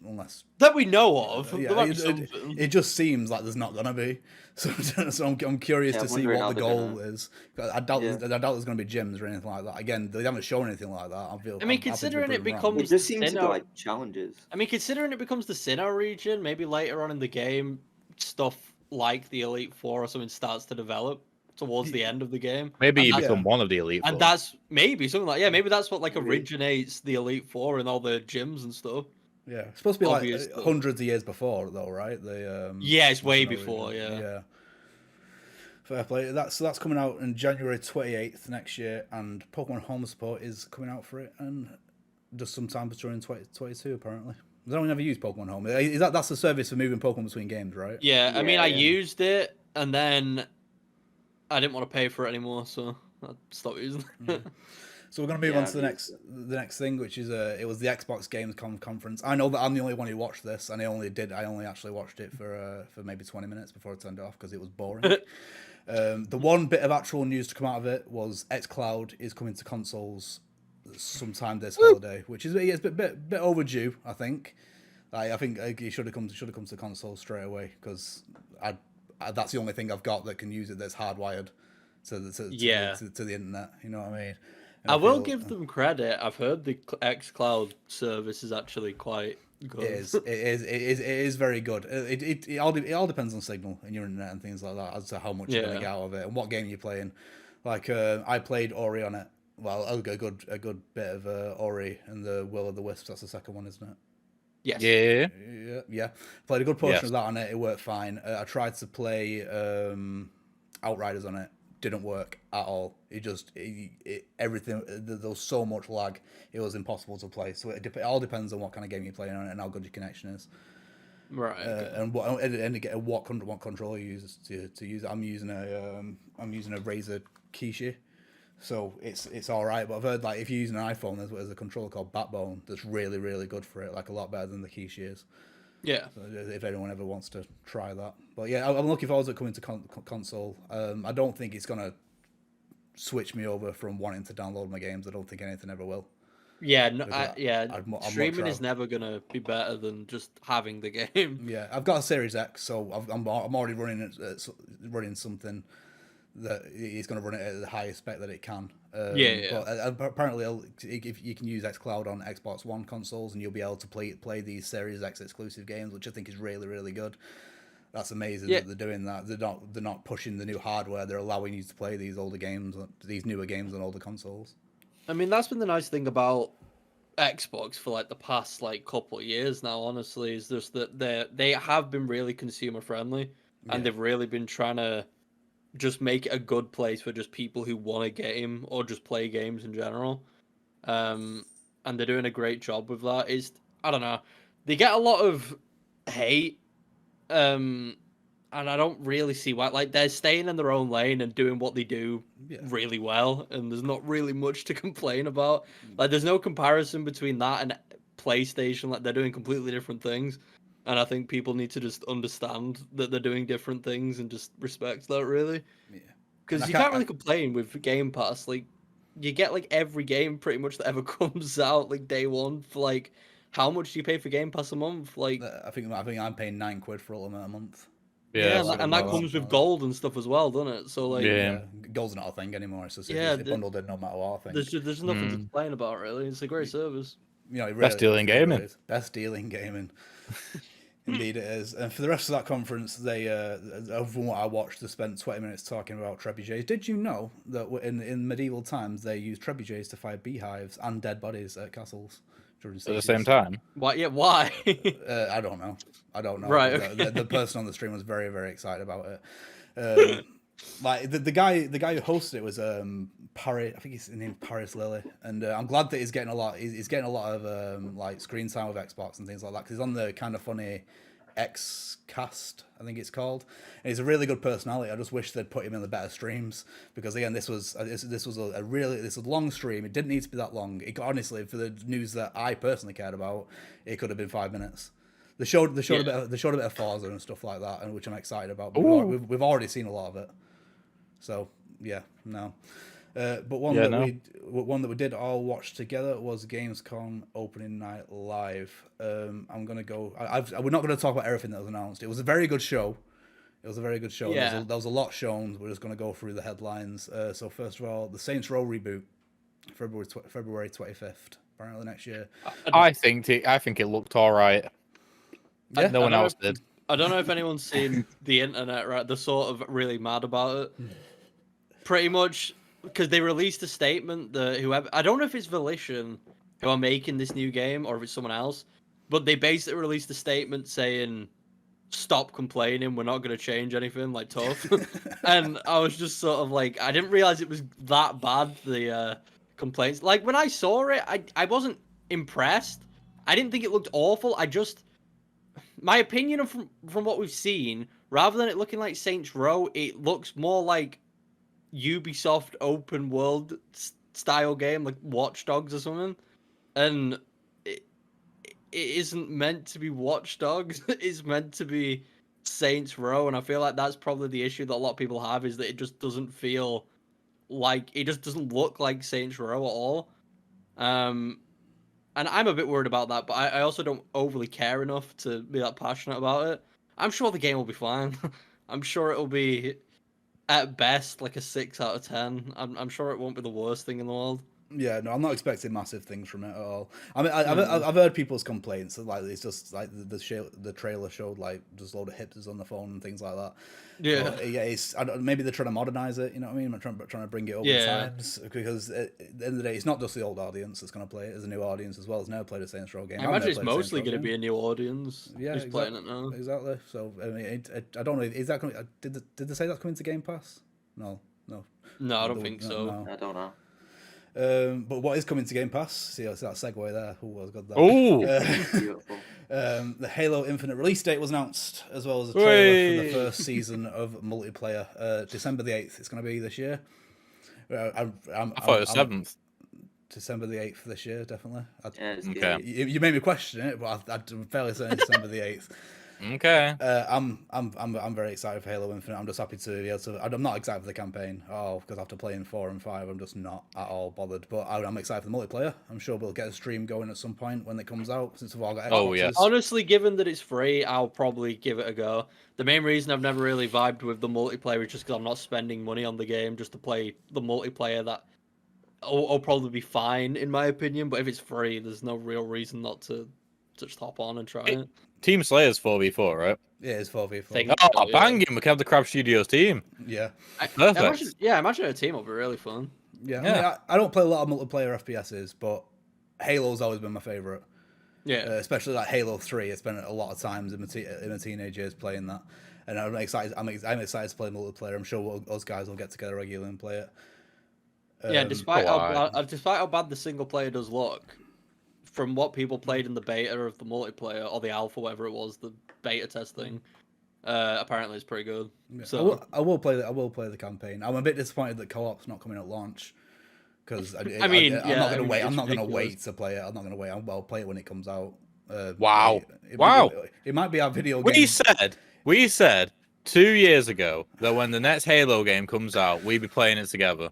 that we know of. It just seems like there's not going to be. So I'm curious to see what the goal is. I doubt there's going to be gyms or anything like that. Again, they haven't shown anything like that. I mean, considering it becomes, it just seems to be like challenges. I mean, considering it becomes the Sinnoh region, maybe later on in the game, stuff like the Elite Four or something starts to develop towards the end of the game. Maybe you become one of the Elite Four. And that's maybe something like, maybe that's what like originates the Elite Four and all the gyms and stuff. Yeah, it's supposed to be like hundreds of years before, though, right? It's way before. Yeah. Fair play. That's coming out on January 28th next year, and Pokemon Home Support is coming out for it, and just sometime during 2022 apparently. I don't ever use Pokemon Home. That's the service for moving Pokemon between games, right? Yeah, I mean, I used it, and then I didn't want to pay for it anymore, so I stopped using it. So we're going to move on to the next thing, which is it was the Xbox Gamescom conference. I know that I'm the only one who watched this, and I only actually watched it for maybe 20 minutes before I turned it off because it was boring. The one bit of actual news to come out of it was xCloud is coming to consoles sometime this holiday, which is a bit overdue. I think it should have come to consoles straight away, because that's the only thing I've got that can use it that's hardwired to the internet. You know what I mean? And I will give them credit. I've heard the xCloud service is actually quite good. It is very good. It all depends on signal and your internet and things like that as to how much you're gonna get out of it and what game you're playing. Like I played Ori on it. Well, a good bit of Ori and the Will of the Wisps. That's the second one, isn't it? Yes. Yeah. Played a good portion of that on it. It worked fine. I tried to play Outriders on it. Didn't work at all. Everything. There was so much lag. It was impossible to play. So it all depends on what kind of game you're playing on it and how good your connection is. Right. And what controller you use to use it. I'm using a Razer Kishi. So it's all right, but I've heard like if you're using an iPhone, there's a controller called Backbone that's really, really good for it, like a lot better than the Kishi is. Yeah. So if anyone ever wants to try that, but yeah, I'm looking forward to it coming to console. I don't think it's gonna switch me over from wanting to download my games. I don't think anything ever will. Yeah, streaming is never gonna be better than just having the game. Yeah, I've got a Series X, so I'm already running something that it's going to run it at the highest spec that it can. But apparently, if you can use xCloud on Xbox One consoles, and you'll be able to play these Series X exclusive games, which I think is really, really good. That's amazing that they're doing that. They're not pushing the new hardware. They're allowing you to play these newer games on older consoles. I mean, that's been the nice thing about Xbox for like the past couple of years now. Honestly, is just that they have been really consumer friendly, and they've really been trying to just make it a good place for just people who want a game or just play games in general. And they're doing a great job with that. I don't know. They get a lot of hate. And I don't really see why. Like, they're staying in their own lane and doing what they do really well. And there's not really much to complain about. Like, there's no comparison between that and PlayStation. Like, they're doing completely different things. And I think people need to just understand that they're doing different things and just respect that, really. Yeah. Because you can't really complain with Game Pass. Like, you get, every game pretty much that ever comes out, day one for, how much do you pay for Game Pass a month? Like, I think I'm paying £9 for Ultimate a month. yeah, that's and that comes with gold and stuff as well, doesn't it? So like, Yeah. Gold's not a thing anymore. It's just Yeah, it's bundled in no matter what. I think there's nothing to complain about really. It's a great service. you know, it Best deal in gaming. is. Best deal in gaming. Indeed, it is. And for the rest of that conference, they, from what I watched, they spent 20 minutes talking about trebuchets. Did you know that in medieval times they used trebuchets to fire beehives and dead bodies at castles during At the same time. Why? Yeah, why? I don't know. Right. Okay. The person on the stream was very, very excited about it. Like the guy who hosted it was Paris. I think his name Paris Lily, and I'm glad that he's getting a lot. He's getting a lot of like screen time with Xbox and things like that. Cause he's on the kind of funny Xcast, I think it's called. And he's a really good personality. I just wish they'd put him in the better streams because again, this was a long stream. It didn't need to be that long. Honestly, for the news that I personally cared about, it could have been 5 minutes. They showed a bit of Forza and stuff like that, and which I'm excited about. But we've already seen a lot of it. So yeah, no. But one that we did all watch together was Gamescom opening night live. I'm gonna go. We're not gonna talk about everything that was announced. It was a very good show. Yeah. There was a lot shown. We're just gonna go through the headlines. So first of all, the Saints Row reboot, February 25th, apparently next year. I think it looked all right. Yeah. No one else did. I don't know if anyone's seen the internet, right? They're sort of really mad about it. Pretty much, because they released a statement that whoever... I don't know if it's Volition who are making this new game or if it's someone else, but they basically released a statement saying, stop complaining, we're not going to change anything, like, tough. And I was just sort of like, I didn't realize it was that bad, the complaints. Like, when I saw it, I wasn't impressed. I didn't think it looked awful. My opinion from what we've seen, rather than it looking like Saints Row, it looks more like Ubisoft open world style game, like Watch Dogs or something. And it isn't meant to be Watch Dogs. It's meant to be Saints Row, and I feel like that's probably the issue that a lot of people have, is that it just doesn't feel like, it just doesn't look like Saints Row at all. And I'm a bit worried about that, but I also don't overly care enough to be that passionate about it. I'm sure the game will be fine. I'm sure it'll be, at best, like a 6 out of 10. I'm sure it won't be the worst thing in the world. Yeah, no, I'm not expecting massive things from it at all. I mean, I've heard people's complaints. Like, it's just like the trailer showed like just a load of hipsters on the phone and things like that. Yeah, but, yeah. Maybe they're trying to modernize it. You know what I mean? I'm trying to bring it over times, because at the end of the day, it's not just the old audience that's going to play it. There's a new audience as well. It's never played a Saints Row game. I imagine it's mostly going to be a new audience. Yeah, who's playing it now. Exactly. So I mean, I don't know. Is that coming? Did they say that's coming to Game Pass? No. No, I don't think so. No. I don't know. But what is coming to Game Pass? See, that's that segue there. Oh, I was got that. Oh, Beautiful. The Halo Infinite release date was announced, as well as a trailer for the first season of multiplayer. December the 8th. It's going to be this year. I thought it was 7th. December the 8th this year, definitely. Okay. You made me question it, but I'm fairly certain December the 8th. Okay. I'm very excited for Halo Infinite. I'm just happy to be able to. I'm not excited for the campaign. Because after playing 4 and 5, I'm just not at all bothered. But I'm excited for the multiplayer. I'm sure we'll get a stream going at some point when it comes out, since we've all got Xboxes. Oh, yes. Honestly, given that it's free, I'll probably give it a go. The main reason I've never really vibed with the multiplayer is just because I'm not spending money on the game just to play the multiplayer. That will probably be fine, in my opinion. But if it's free, there's no real reason not to just hop on and try it. Team Slayer's 4v4, right? Yeah, it's 4v4. Banging! We can have the Crab Studios team. Yeah. Perfect. I imagine a team will be really fun. Yeah. I mean, I don't play a lot of multiplayer FPSs, but Halo's always been my favourite. Yeah. Especially like Halo 3. I spent a lot of times in my teenage years playing that, and I'm excited. I'm excited to play multiplayer. I'm sure us guys will get together regularly and play it. Yeah, despite how bad the single player does look, from what people played in the beta of the multiplayer or the alpha, whatever it was, the beta testing, apparently it's pretty good. Yeah. So I will play the campaign. I'm a bit disappointed that co-op's not coming at launch, because I'm not going to wait. I'm not going to wait to play it. I'm not going to wait. I'll play it when it comes out. Wow! It might be our video game. We said 2 years ago that when the next Halo game comes out, we'd be playing it together.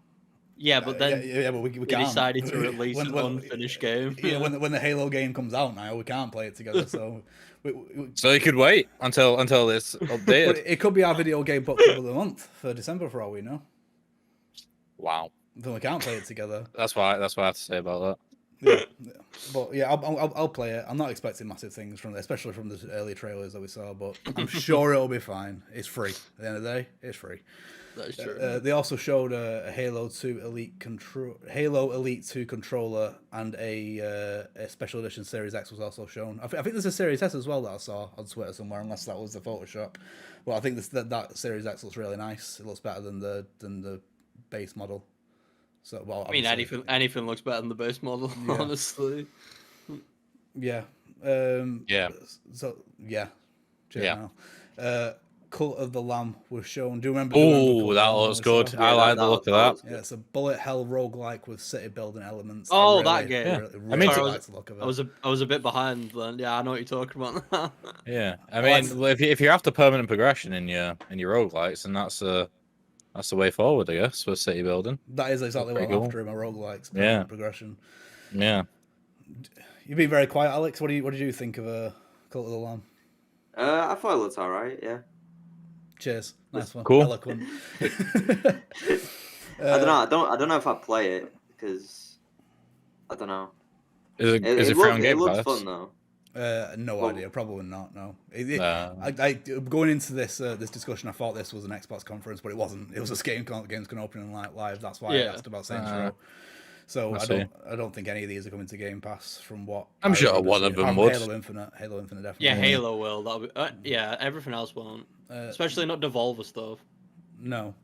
Yeah, but then but we they can't. decided to release an unfinished game. Yeah, when the Halo game comes out now, we can't play it together. So, So you could wait until this but updated. it could be our video game book club of the month for December for all we know. Wow, Then we can't play it together. that's what I have to say about that. Yeah. But yeah, I'll play it. I'm not expecting massive things from it, especially from the early trailers that we saw. But I'm sure it'll be fine. It's free. At the end of the day, it's free. That's true. They also showed a Halo 2 Halo Elite 2 controller, and a special edition Series X was also shown. I think there's a Series S as well that I saw on Twitter somewhere, unless that was the Photoshop. Well, I think that Series X looks really nice. It looks better than the base model. So, well, I mean, anything looks better than the base model, honestly. Yeah. Yeah. So yeah. Yeah. Now. Cult of the Lamb was shown. Do you remember? Oh, that looks good. I like the look of that. Yeah, it's a bullet hell roguelike with city building elements. Oh, that game. I really like the look of it. I was a bit behind then. Yeah, I know what you're talking about. Yeah, I mean, if you're after permanent progression in your roguelikes, then that's the way forward, I guess, for city building. That is exactly what I'm after in my roguelikes. Permanent progression. Yeah. You've been very quiet, Alex. What did you think of Cult of the Lamb? I thought it looked alright. Yeah. Cheers. Nice one. Cool. Eloquent. I don't know. I don't know if I'd play it because I don't know. Is it free on Game Pass? It looks fun though. No idea. Probably not. No. I going into this discussion, I thought this was an Xbox conference, but it wasn't. It was a Gamescom opening live. That's why I asked about Saints Row. So I don't think any of these are coming to Game Pass. From what I'm sure one of them would. Halo Infinite definitely. Yeah, Halo will. That'll be. Yeah, everything else won't. Especially not Devolver stuff. No.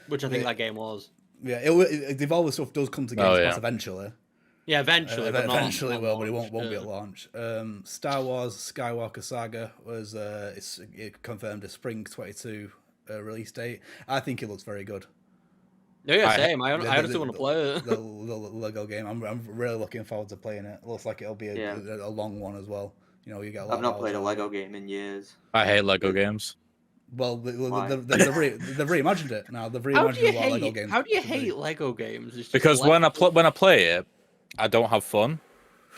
Which I think that game was. Yeah, Devolver stuff does come to Game Pass eventually. Yeah, eventually. Eventually it will, but it won't be at launch. Star Wars Skywalker Saga was it confirmed a spring 22 release date. I think it looks very good. Yeah, same. I honestly want to play it. The Lego game. I'm really looking forward to playing it. It looks like it'll be a long one as well. You know, you get. I've not played a Lego game in years. I hate Lego games. Well, they've reimagined it now. They've reimagined a lot of Lego games. How do you hate Lego games? Because when I play it, I don't have fun,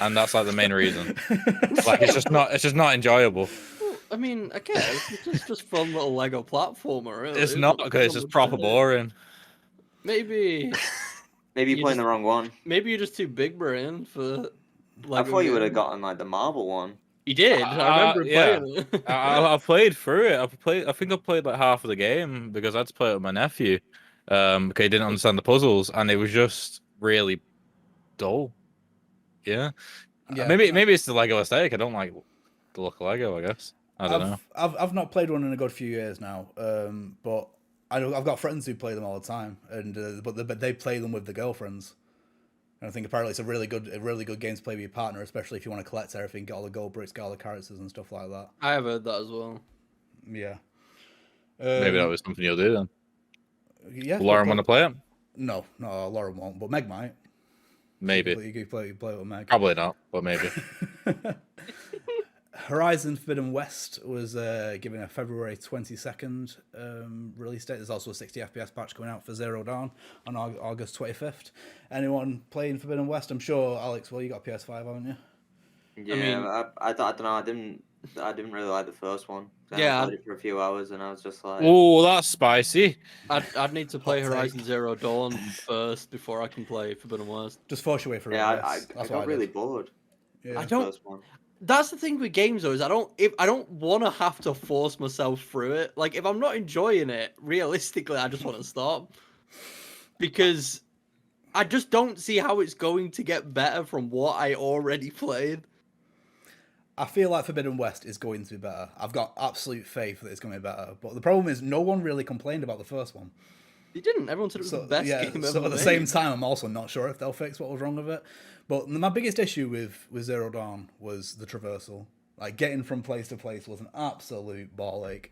and that's like the main reason. Like it's just not enjoyable. Well, I mean, I guess it's just fun little Lego platformer. Really. It's not because it's just proper boring. Maybe you're playing the wrong one. Maybe you're just too big brain for. Lego I thought you would have gotten like the marble one. You did. I remember playing it. I played through it. I think I played like half of the game because I had to play it with my nephew. Because he didn't understand the puzzles, and it was just really dull. Yeah. Maybe it's the Lego aesthetic. I don't like the look of Lego, I guess. I don't know. I've not played one in a good few years now. But I've got friends who play them all the time, and but they play them with their girlfriends. And I think apparently it's a really good game to play with your partner, especially if you want to collect everything, get all the gold bricks, get all the characters and stuff like that. I have heard that as well. Yeah. Maybe that was something you'll do then. Yeah. Lauren want to play it? No, Lauren won't, but Meg might. Maybe. You could play with Meg. Probably not, but maybe. Horizon Forbidden West was given a February 22nd release date. There's also a 60 FPS patch coming out for Zero Dawn on August 25th. Anyone playing Forbidden West? I'm sure, Alex, well, you got PS5, haven't you? Yeah, I don't know. I didn't really like the first one. I played it for a few hours, and I was just like, "Oh, that's spicy." I'd need to play Horizon Zero Dawn first before I can play Forbidden West. Just force your way through. Yeah, I got really bored. Yeah. I don't. That's the thing with games though, is I don't want to have to force myself through it. Like if I'm not enjoying it, realistically, I just want to stop. Because I just don't see how it's going to get better from what I already played. I feel like Forbidden West is going to be better. I've got absolute faith that it's going to be better. But the problem is no one really complained about the first one. They didn't. Everyone said it was the best game ever. So at the same time, I'm also not sure if they'll fix what was wrong with it. But my biggest issue with Zero Dawn was the traversal. Like getting from place to place was an absolute ball ache.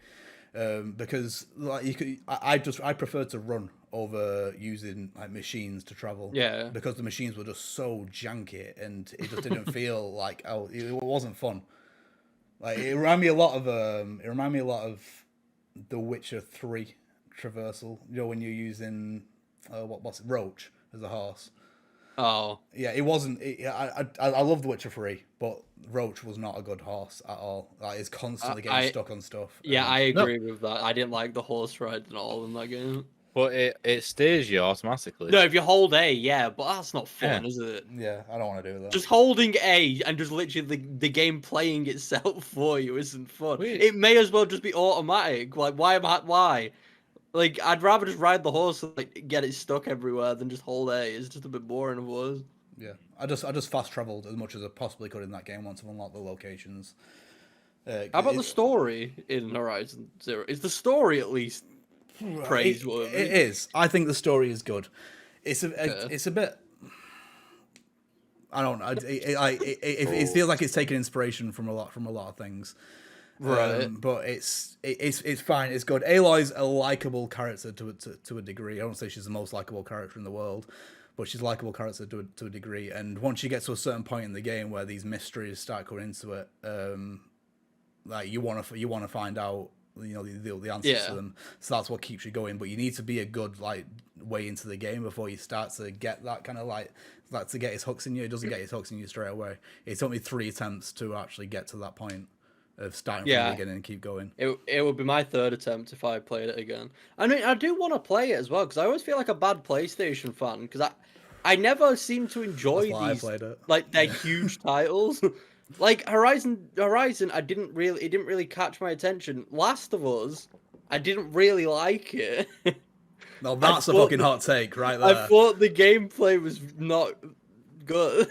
Because like I prefer to run over using like machines to travel. Yeah. Because the machines were just so janky and it just didn't feel like it wasn't fun. Like it reminded me a lot of The Witcher 3 traversal. You know when you're using what's it, Roach as a horse. Oh, Yeah, it wasn't. I love The Witcher 3, but Roach was not a good horse at all. Like, it's constantly getting stuck on stuff. yeah, and- I agree with that. I didn't like the horse ride at all in that game. But it steers you automatically. No, if you hold A, yeah, but that's not fun, Yeah. is it? Yeah, I don't want to do that. Just holding A and just literally the game playing itself for you isn't fun. Wait. It may as well just be automatic. Like, why? Like, I'd rather just ride the horse and like get it stuck everywhere than just hold A. It's just a bit boring of was. Yeah, I just fast traveled as much as I possibly could in that game once I've unlocked the locations. How about the story in Horizon Zero? Is the story at least praiseworthy? It is. I think the story is good. It's a bit. I don't know. It feels like it's taken inspiration from a lot of things. Right. But it's fine. It's good. Aloy's a likable character to a degree. I don't say she's the most likable character in the world, but she's a likable character to a degree. And once you get to a certain point in the game where these mysteries start coming into it, like you want to find out, the answers to them. So that's what keeps you going. But you need to be a good way into the game before you start to get that kind of like to get his hooks in you. It doesn't get his hooks in you straight away. It took me 3 attempts to actually get to that point of starting from the beginning and keep going. It would be my 3rd attempt if I played it again. I mean, I do want to play it as well because I always feel like a bad PlayStation fan because I never seem to enjoy these like their huge titles. Like Horizon, it didn't really catch my attention. Last of Us, I didn't really like it. No, that's a fucking hot take right there. I thought the gameplay was not good.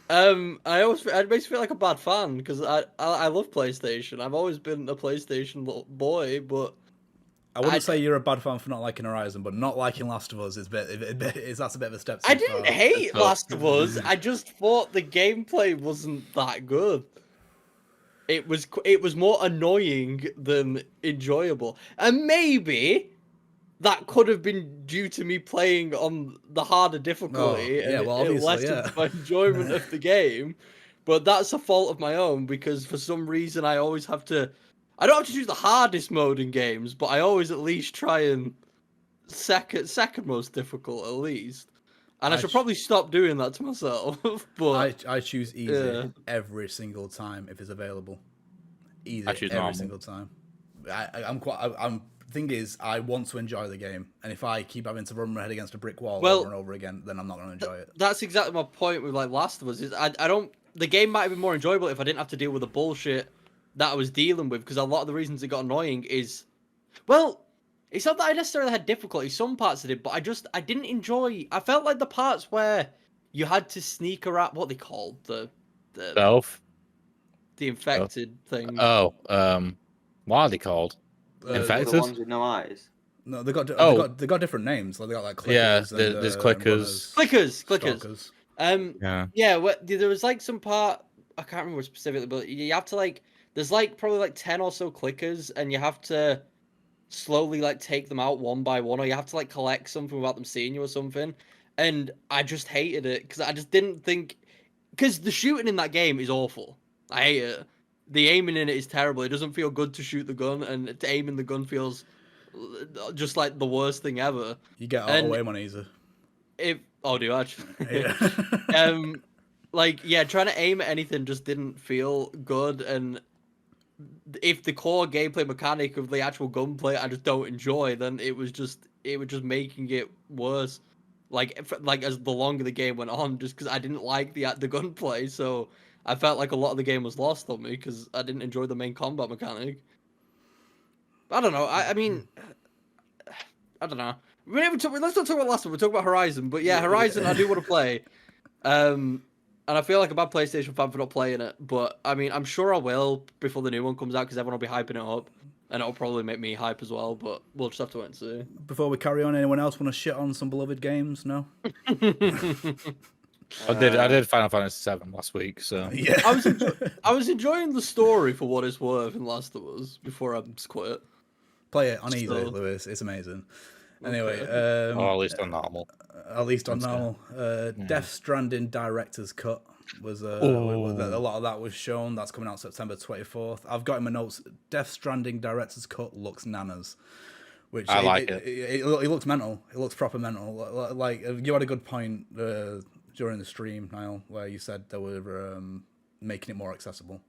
I basically feel like a bad fan because I love PlayStation. I've always been a PlayStation little boy, but I wouldn't say you're a bad fan for not liking Horizon, but not liking Last of Us is that's a bit of a step too I didn't far. hate Last of Us. I just thought the gameplay wasn't that good. It was more annoying than enjoyable, and maybe that could have been due to me playing on the harder difficulty. Yeah, well, it obviously, lessened my enjoyment of the game. But that's a fault of my own because for some reason I always have to. I don't have to choose the hardest mode in games, but I always at least try and second most difficult at least. And I should probably stop doing that to myself. But I choose easy every single time if it's available. Easy every normal. single time. Thing is, I want to enjoy the game, and if I keep having to run my head against a brick wall over and over again, then I'm not going to enjoy it. That's exactly my point with like Last of Us. Is I don't. The game might have been more enjoyable if I didn't have to deal with the bullshit that I was dealing with. Because a lot of the reasons it got annoying is, well, it's not that I necessarily had difficulty. Some parts I did, but I didn't enjoy. I felt like the parts where you had to sneak around. What they called the infected thing. Oh, what are they called? Infected? The ones with no eyes. No, they got different names. Like they got like clickers. Yeah, and, there's clickers. Clickers. Yeah. There was like some part I can't remember specifically, but you have to like there's like probably like 10 or so clickers, and you have to slowly like take them out one by one, or you have to like collect something without them seeing you or something. And I just hated it because I just didn't think because the shooting in that game is awful. I hate it. The aiming in it is terrible. It doesn't feel good to shoot the gun, and to aim in the gun feels just like the worst thing ever. You get out of the way on easy. Do you actually? Yeah. Trying to aim at anything just didn't feel good, and if the core gameplay mechanic of the actual gunplay I just don't enjoy, then it was just making it worse. Like as the longer the game went on, just because I didn't like the gunplay, so I felt like a lot of the game was lost on me because I didn't enjoy the main combat mechanic. I don't know. I mean, I don't know. Let's not talk about last one. We'll talk about Horizon. But yeah, Horizon, I do want to play. And I feel like a bad PlayStation fan for not playing it. But I mean, I'm sure I will before the new one comes out because everyone will be hyping it up. And it'll probably make me hype as well. But we'll just have to wait and see. Before we carry on, anyone else want to shit on some beloved games? No? I did Final Fantasy VII last week, so Yeah. I was enjoying the story for what it's worth in Last of Us before I just quit. Play it on easy, Lewis. It's amazing. Anyway, or at least on normal. At least on normal. Death Stranding Director's Cut was a lot of that was shown. That's coming out September 24th. I've got in my notes. Death Stranding Director's Cut looks nanas, which I like it. It looks mental. It looks proper mental. Like you had a good point during the stream, Niall, where you said they were making it more accessible.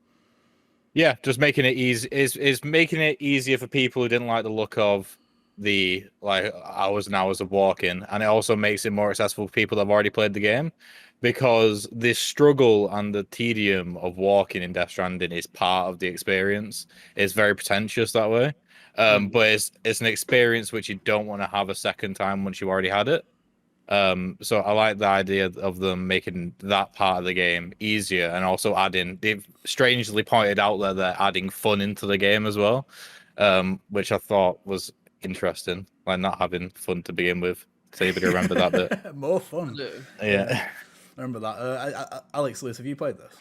Yeah, just making it easy is making it easier for people who didn't like the look of the like hours and hours of walking, and it also makes it more accessible for people that have already played the game, because the struggle and the tedium of walking in Death Stranding is part of the experience. It's very pretentious that way, but it's an experience which you don't want to have a second time once you already had it. So I like the idea of them making that part of the game easier, and also adding, they've strangely pointed out that they're adding fun into the game as well, which I thought was interesting, like not having fun to begin with. Does anybody remember that bit? More fun. Yeah. I remember that. Alex Lewis, have you played this?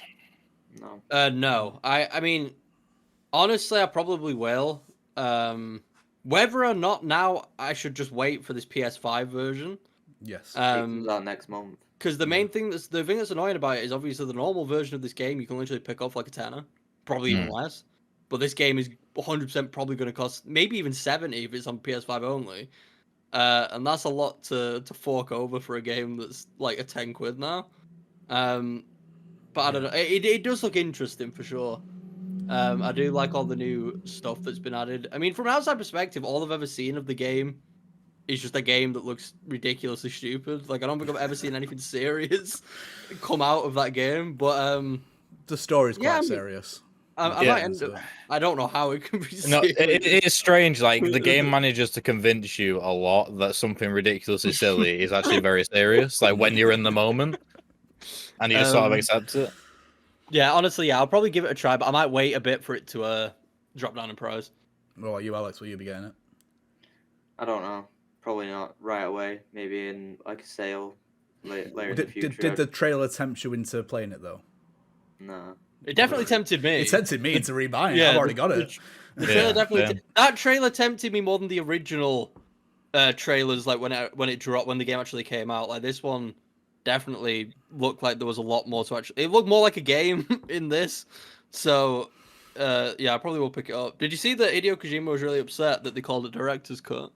No. No. I mean, honestly, I probably will. Whether or not now I should just wait for this PS5 version. Yes. It comes out next month. Because the main thing that's annoying about it is obviously the normal version of this game you can literally pick up for like a tenner, probably even less. But this game is 100% probably going to cost maybe even 70 if it's on PS5 only, and that's a lot to fork over for a game that's like a 10 quid now. But I don't know. It does look interesting for sure. I do like all the new stuff that's been added. I mean, from an outside perspective, all I've ever seen of the game is just a game that looks ridiculously stupid. Like, I don't think I've ever seen anything serious come out of that game. But the story's quite serious. I might end up, I don't know how it can be serious. No, it is strange. Like, the game manages to convince you a lot that something ridiculously silly is actually very serious. Like when you're in the moment, and you just sort of accept it. Yeah, honestly, yeah, I'll probably give it a try, but I might wait a bit for it to drop down in price. What about you, Alex? Will you be getting it? I don't know. Probably not right away. Maybe in like a sale later in the future. Did the trailer tempt you into playing it though? No. It definitely tempted me. It tempted me into rebuying. Yeah, I've already got it. The trailer definitely. That trailer tempted me more than the original trailers. Like when it dropped, when the game actually came out. Like this one definitely looked like there was a lot more to actually. It looked more like a game in this. So yeah, I probably will pick it up. Did you see that Hideo Kojima was really upset that they called it director's cut?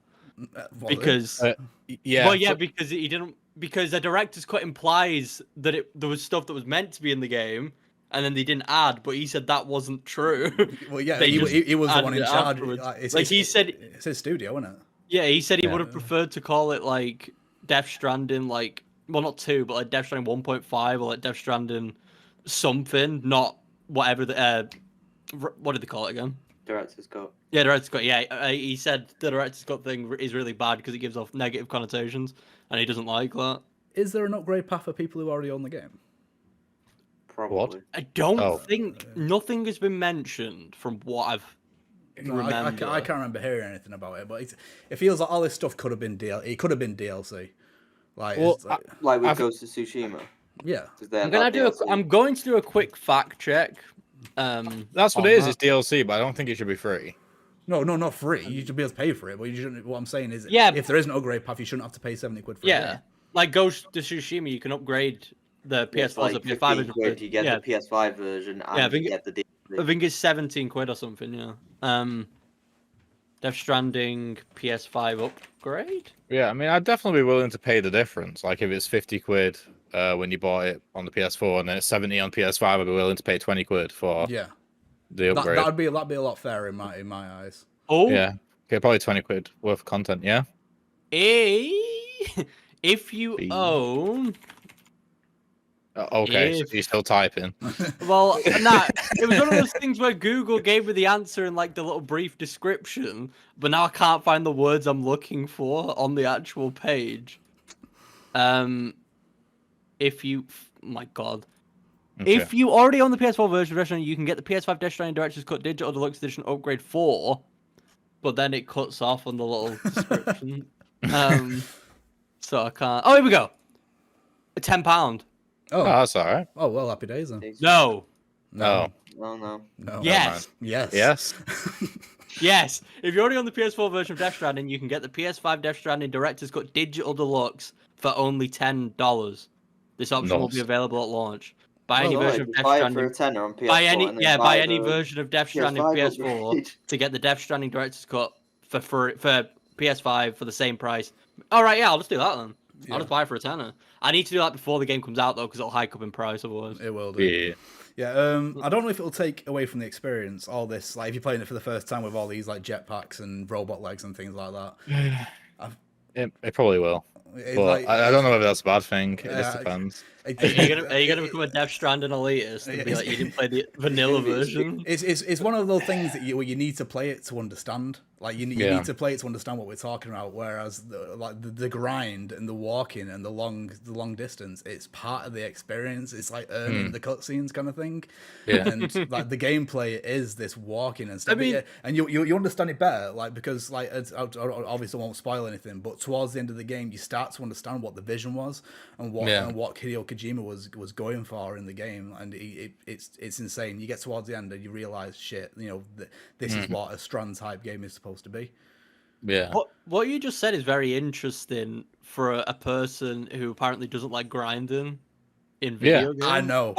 Because because he didn't, because the director's cut implies that there was stuff that was meant to be in the game and then they didn't add, but he said that wasn't true. Well, yeah, he was the one in charge. He said it's his studio, isn't it? Yeah, he said he would have preferred to call it like Death Stranding, like, well, not 2, but like Death Stranding 1.5 or like Death Stranding something, not whatever the what did they call it again? Director's cut. Yeah, director's cut. Yeah, he said the director's cut thing is really bad because it gives off negative connotations, and he doesn't like that. Is there an upgrade path for people who already own the game? Probably. I don't think nothing has been mentioned from what I've remembered. I can't remember hearing anything about it, but it feels like all this stuff could have been It could have been DLC. Like, like with Ghost of Tsushima. Yeah. I'm going to do a quick fact check. That's what it is. It's DLC, but I don't think it should be free. No, not free. You should be able to pay for it, but you shouldn't. What I'm saying is, if there is an upgrade path, you shouldn't have to pay 70 quid for it. Yeah, like Ghost of Tsushima, you can upgrade the PS4 to PS5 quid, you get the PS5 version, and you get the DLC. I think it's 17 quid or something. Yeah. Death Stranding PS5 upgrade. Yeah, I mean, I'd definitely be willing to pay the difference. Like if it's 50 quid when you bought it on the PS4, and then it's 70 on PS5, I'd be willing to pay 20 quid for the upgrade. That'd be a lot fairer in my eyes. Oh yeah, okay, probably 20 quid worth of content. Yeah. If you own. Okay, so you're still typing. Well, nah, it was one of those things where Google gave me the answer in like the little brief description, but now I can't find the words I'm looking for on the actual page. If you, my God, if you already own the PS4 version of Death Stranding, you can get the PS5 Death Stranding Director's Cut Digital Deluxe Edition Upgrade 4, but then it cuts off on the little description. So I can't. Oh, here we go. £10. Oh, that's all right. Oh, well, happy days then. No. Yes. Yes. Yes. If you're already on the PS4 version of Death Stranding, you can get the PS5 Death Stranding Director's Cut Digital Deluxe for only $10. This option will be available at launch. Buy any version of Death Stranding for a tenner on PS4. Buy any version of Death Stranding PS4 to get the Death Stranding Director's Cut for free, for PS5 for the same price. All right, yeah, I'll just do that then. Yeah. I'll just buy it for a tenner. I need to do that before the game comes out though, because it'll hike up in price otherwise. It will do. Yeah. Yeah, I don't know if it'll take away from the experience, all this, like, if you're playing it for the first time with all these, like, jetpacks and robot legs and things like that. It probably will. But Like, I don't know whether that's a bad thing. It Yeah, just depends. Are you gonna become a Death Stranding elitist and be like, you didn't play the vanilla version? It's one of those things that you need to play it to understand. Like you need to play it to understand what we're talking about. Whereas the grind and the walking and the long distance, it's part of the experience. It's like earning the cutscenes kind of thing. Yeah. And like the gameplay is this walking and stuff. I mean, and you understand it better, like because like I obviously won't spoil anything, but towards the end of the game, you start to understand what the vision was and what Hideo Kojima was going for in the game, and it's insane. You get towards the end and you realize, shit, you know, this is what a Strand type game is supposed to be. Yeah. What you just said is very interesting for a person who apparently doesn't like grinding in video games. I know.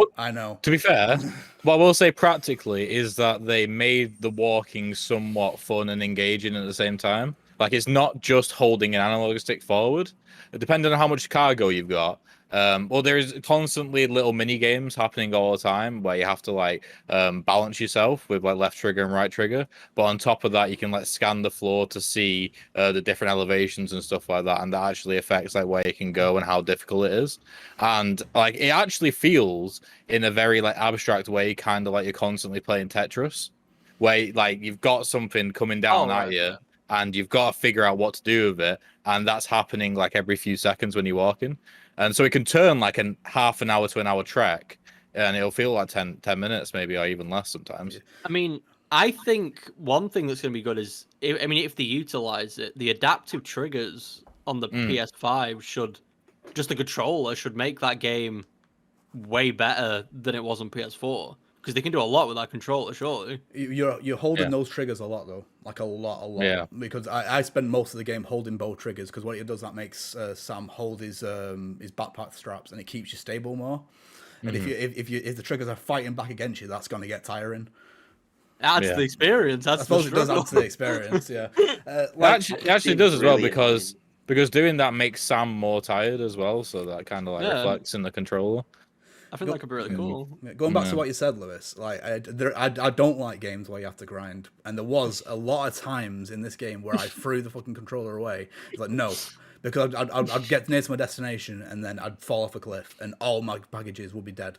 To be fair, what I will say practically is that they made the walking somewhat fun and engaging at the same time. Like, it's not just holding an analog stick forward. Depending on how much cargo you've got, well, there's constantly little mini games happening all the time where you have to like balance yourself with like left trigger and right trigger. But on top of that, you can like scan the floor to see the different elevations and stuff like that, and that actually affects like where you can go and how difficult it is. And like it actually feels in a very like abstract way, kind of like you're constantly playing Tetris, where like you've got something coming down at you. And you've got to figure out what to do with it, and that's happening like every few seconds when you're walking. And so it can turn like a half an hour to an hour trek, and it'll feel like 10 minutes maybe, or even less sometimes. I mean, I think one thing that's going to be good is, if they utilize it, the adaptive triggers on the PS5 should, just the controller should make that game way better than it was on PS4. Because they can do a lot with that controller, surely. You're holding those triggers a lot, though. Like, a lot. Yeah. Because I spend most of the game holding both triggers, because what it does, that makes Sam hold his backpack straps, and it keeps you stable more. And if the triggers are fighting back against you, that's going to get tiring. Adds to the experience. I suppose it does add to the experience, yeah. It actually does as well, because doing that makes Sam more tired as well, so that kind of like reflects in the controller. I think that could be really cool. Going back to what you said, Lewis, like I don't like games where you have to grind, and there was a lot of times in this game where I threw the fucking controller away. Like, no, because I'd get near to my destination and then I'd fall off a cliff and all my packages would be dead.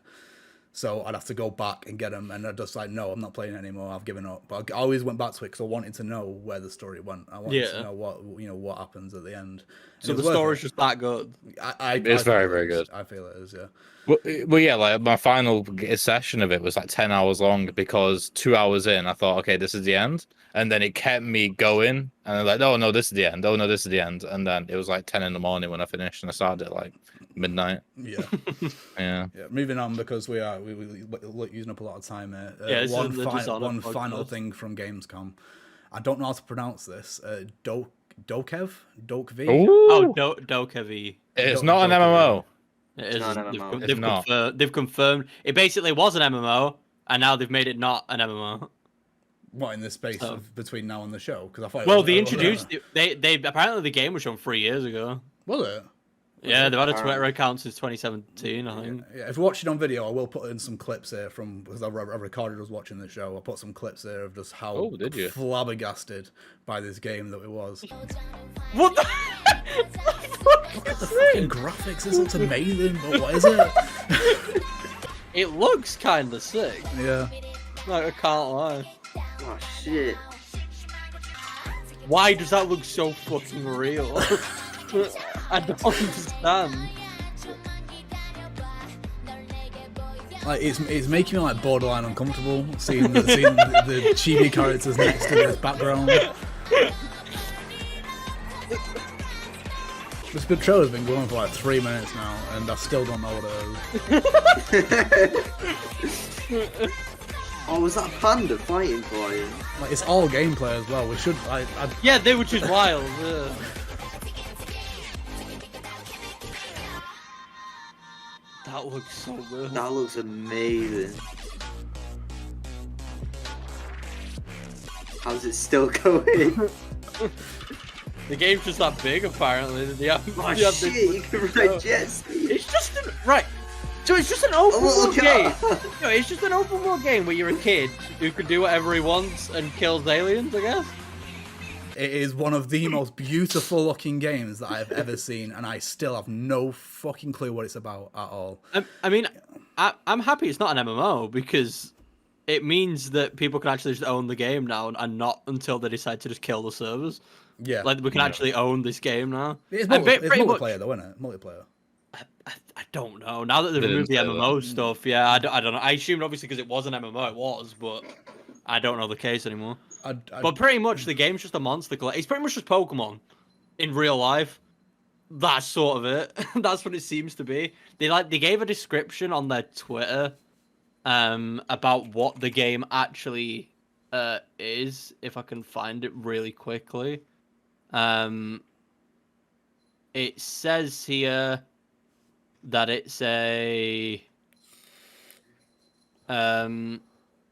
So I'd have to go back and get them, and I'd just like, no, I'm not playing it anymore. I've given up. But I always went back to it because I wanted to know where the story went. I wanted to know what happens at the end. So the story's just that good. It's very, very good. I feel it is, yeah. Well, yeah, like my final session of it was like 10 hours long, because 2 hours in, I thought, okay, this is the end. And then it kept me going. And I'm like, oh, no, this is the end. Oh, no, this is the end. And then it was like 10 in the morning when I finished, and I started at like midnight. Yeah. Yeah. Moving on, because we're using up a lot of time here. One final thing from Gamescom. I don't know how to pronounce this. Dokev? Dokev. It's not an MMO. It is. Not an MMO. They've confirmed it basically was an MMO, and now they've made it not an MMO. What, in the space of between now and the show? Because I thought. Well, they introduced. They apparently the game was shown 3 years ago. Was it? Yeah, they've had a Twitter account since 2017, I think. Yeah, if you're watching on video, I will put in some clips here from, because I recorded us watching the show. I put some clips there of just how flabbergasted by this game that it was. What the? Look at the fucking graphics. This looks amazing, but what is it? It looks kind of sick. Yeah. Like, I can't lie. Oh shit! Why does that look so fucking real? I don't understand. Like, it's making me like borderline uncomfortable seeing the chibi characters next to this background. This good show has been going for like 3 minutes now, and I still don't know what it is. Oh, was that a panda fighting for you? Like, it's all gameplay as well. We should. Yeah, they were just wild. Yeah. That looks so good. That looks amazing. How's it still going? The game's just that big, apparently. Oh shit, you can ride jets. It's just right. So it's just an open world game. No, it's just an open world game where you're a kid who can do whatever he wants and kills aliens, I guess. It is one of the most beautiful looking games that I've ever seen, and I still have no fucking clue what it's about at all. I mean, I'm happy it's not an MMO because it means that people can actually just own the game now and not until they decide to just kill the servers. Yeah. Like, we can actually own this game now. It's, And it's pretty multiplayer, though, isn't it? Multiplayer. I don't know. Now that they've removed the MMO stuff, yeah, I don't know. I assumed, obviously, because it was an MMO, it was, but I don't know the case anymore. But pretty much, the game's just a monster collect. It's pretty much just Pokemon in real life. That's sort of it. That's what it seems to be. They gave a description on their Twitter about what the game actually is, if I can find it really quickly. It says here that it's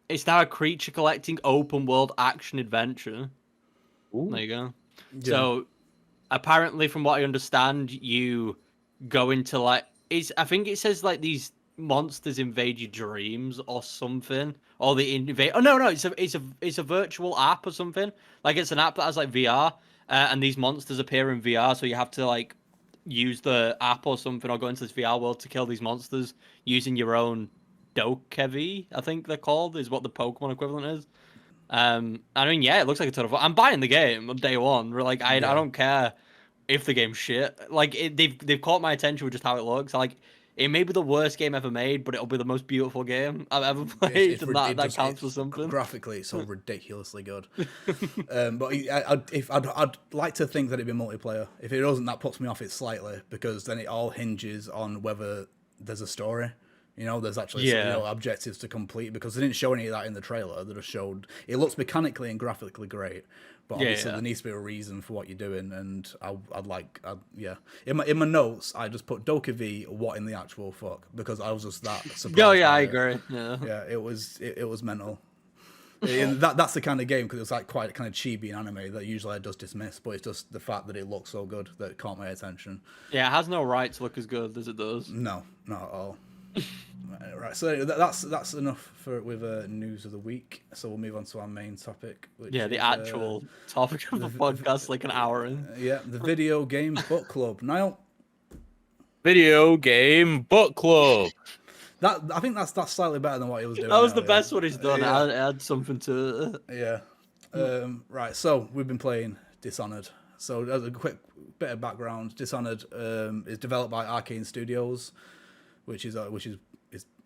it's now a creature collecting open world action adventure. Ooh. There you go. Yeah. So apparently, from what I understand, you go into I think it says like these monsters invade your dreams or something, or they invade. Oh no, it's a virtual app or something. Like it's an app that has like VR, and these monsters appear in VR. So you have to like use the app or something, or go into this VR world to kill these monsters using your own Dokevi, I think they're called, is what the Pokemon equivalent is. I mean, yeah, it looks like a ton of fun. I'm buying the game on day one. Like, I don't care if the game's shit. Like, they've caught my attention with just how it looks. Like, it may be the worst game ever made, but it'll be the most beautiful game I've ever played, and that counts for something. Graphically, it's so ridiculously good. But I'd like to think that it'd be multiplayer. If it doesn't, that puts me off it slightly, because then it all hinges on whether there's a story. You know, there's actually objectives to complete, because they didn't show any of that in the trailer. They just showed it looks mechanically and graphically great, but obviously there needs to be a reason for what you're doing. And in my notes I just put Dokevi, what in the actual fuck, because I was just that surprised. Oh yeah, I agree. Yeah, it was mental. That's the kind of game, because it's like quite kind of chibi anime that usually I just dismiss, but it's just the fact that it looks so good that it caught my attention. Yeah, it has no right to look as good as it does. No, not at all. Right, so that's enough with news of the week. So we'll move on to our main topic. Which the actual topic of the podcast, like an hour in. Yeah, the video game book club. Niall. Video game book club. I think that's slightly better than what he was doing. That was the best one he's done. Yeah. It had something to it. Yeah. Right. So we've been playing Dishonored. So as a quick bit of background, Dishonored is developed by Arcane Studios, which is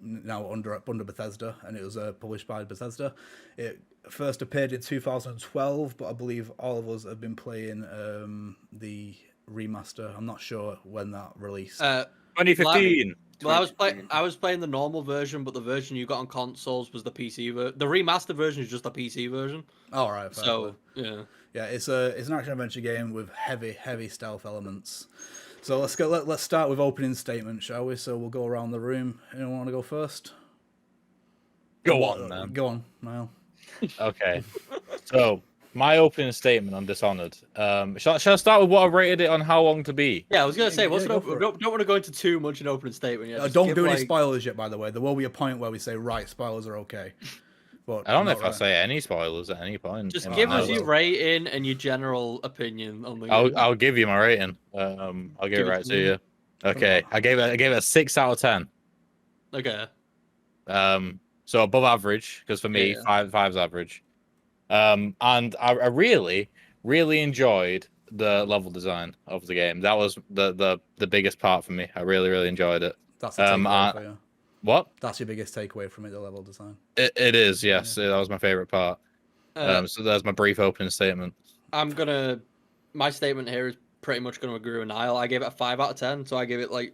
now under Bethesda, and it was published by Bethesda. It first appeared in 2012, but I believe all of us have been playing the remaster. I'm not sure when that released. 2015. Well, I was playing the normal version, but the version you got on consoles was the PC version. The remaster version is just the PC version. All right. So yeah, it's an action adventure game with heavy stealth elements. So let's start with opening statement, shall we? So we'll go around the room. Anyone want to go first? Go on, man. Go on, Niall. Okay. So my opening statement on Dishonored. Shall I start with what I rated it on how long to be? Yeah, I was gonna say, don't want to go into too much in opening statement yet. Don't do any spoilers yet, by the way. There will be a point where we say, right, spoilers are okay. But I don't know if I say any spoilers at any point. Just give us your rating and your general opinion on the game. I'll give you my rating. I'll give it right to you. Okay, I gave it a 6 out of 10. Okay. So above average, because for me, 5's average. And I really enjoyed the level design of the game. That was the biggest part for me. I really enjoyed it. That's the takeaway for you. What? That's your biggest takeaway from it, the level design. It is, yes. Yeah. That was my favorite part. So that's my brief opening statement. My statement here is pretty much gonna agree with Niall. I gave it a 5 out of 10, so I give it like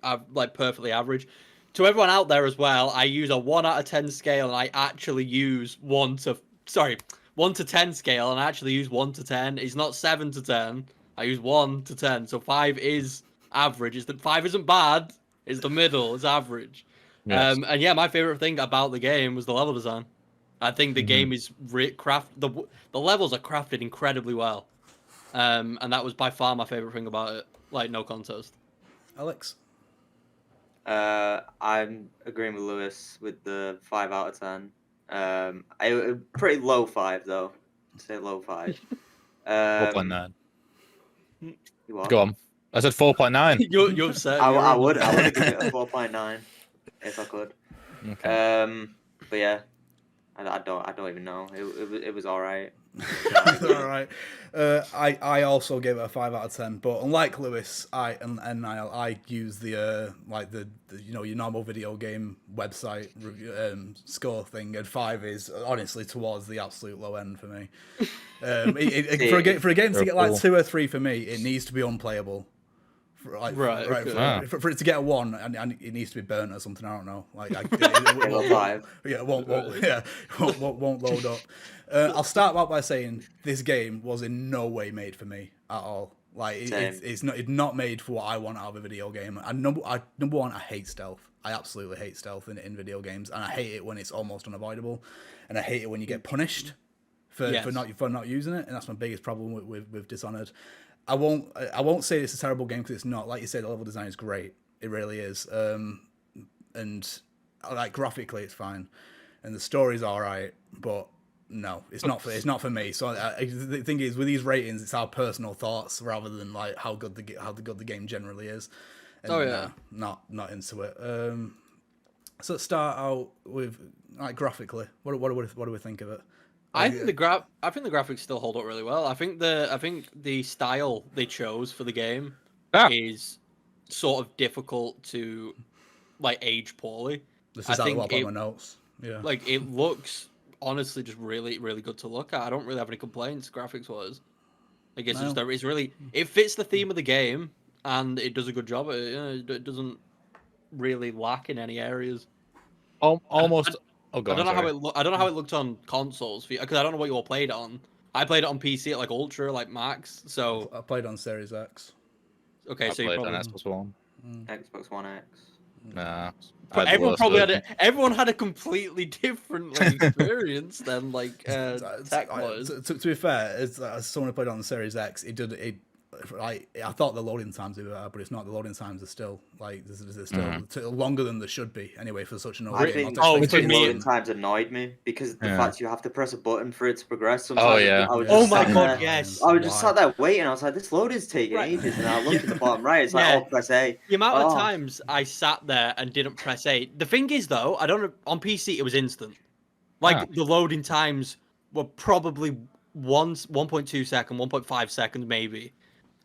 perfectly average. To everyone out there as well, I use a 1 out of 10 scale, and I actually use 1 to 10 scale, and I actually use 1 to 10. It's not 7 to 10. I use 1 to 10, so 5 is average. 5 isn't bad. It's the middle. It's average. Yes. And yeah, my favorite thing about the game was the level design. I think the game is the levels are crafted incredibly well. and that was by far my favorite thing about it. Like, no contest. Alex? I'm agreeing with Lewis with the 5 out of 10. I pretty low 5 though. I'd say low 5. 4.9. You what? Go on. I said 4.9. You're upset. I would give it a 4.9 if I could. Okay. But yeah, I don't even know. It was all right. All right. I also gave it a 5 out of 10, but unlike Lewis, I use the your normal video game website score thing, and 5 is honestly towards the absolute low end for me. For a game to get like 2 or 3 for me, it needs to be unplayable. For it to get a 1, and it needs to be burnt or something. I don't know. Like it won't, 5. Yeah, won't load up. I'll start out by saying this game was in no way made for me at all. Like it's not made for what I want out of a video game. And number one, I hate stealth. I absolutely hate stealth in video games, and I hate it when it's almost unavoidable, and I hate it when you get punished for not using it. And that's my biggest problem with Dishonored. I won't say it's a terrible game because it's not. Like you said, the level design is great. It really is. And like graphically, it's fine, and the story's all right. But no, it's not for me. So the thing is, with these ratings, it's our personal thoughts rather than like how good the game generally is. And, not into it. So let's start out with like graphically. What do we think of it? I think the graphics still hold up really well. I think the style they chose for the game is sort of difficult to like age poorly. This is what I my notes. Yeah, like it looks honestly just really really good to look at. I don't really have any complaints graphics wise. I guess it fits the theme of the game and it does a good job. It doesn't really lack in any areas. Almost. I don't know how it looked on consoles because I don't know what you all played on. I played it on PC at like Ultra, like Max. So I played on Series X. Okay, so you played on Xbox One. Xbox One X. Nah. But everyone had a completely different like, experience than like tech wise. To be fair, as someone who played on the Series X, I thought the loading times were better, but it's not. The loading times are still like they're still longer than they should be anyway for such an old game. Loading times annoyed me because the fact you have to press a button for it to progress. Sometimes yes. I was just sat there waiting. I was like, this load is taking ages, and I looked at the bottom right. It's like, press A. The amount of times I sat there and didn't press A. The thing is, though, I don't know. On PC, it was instant. Like the loading times were probably 1.2 seconds, 1.5 seconds, maybe.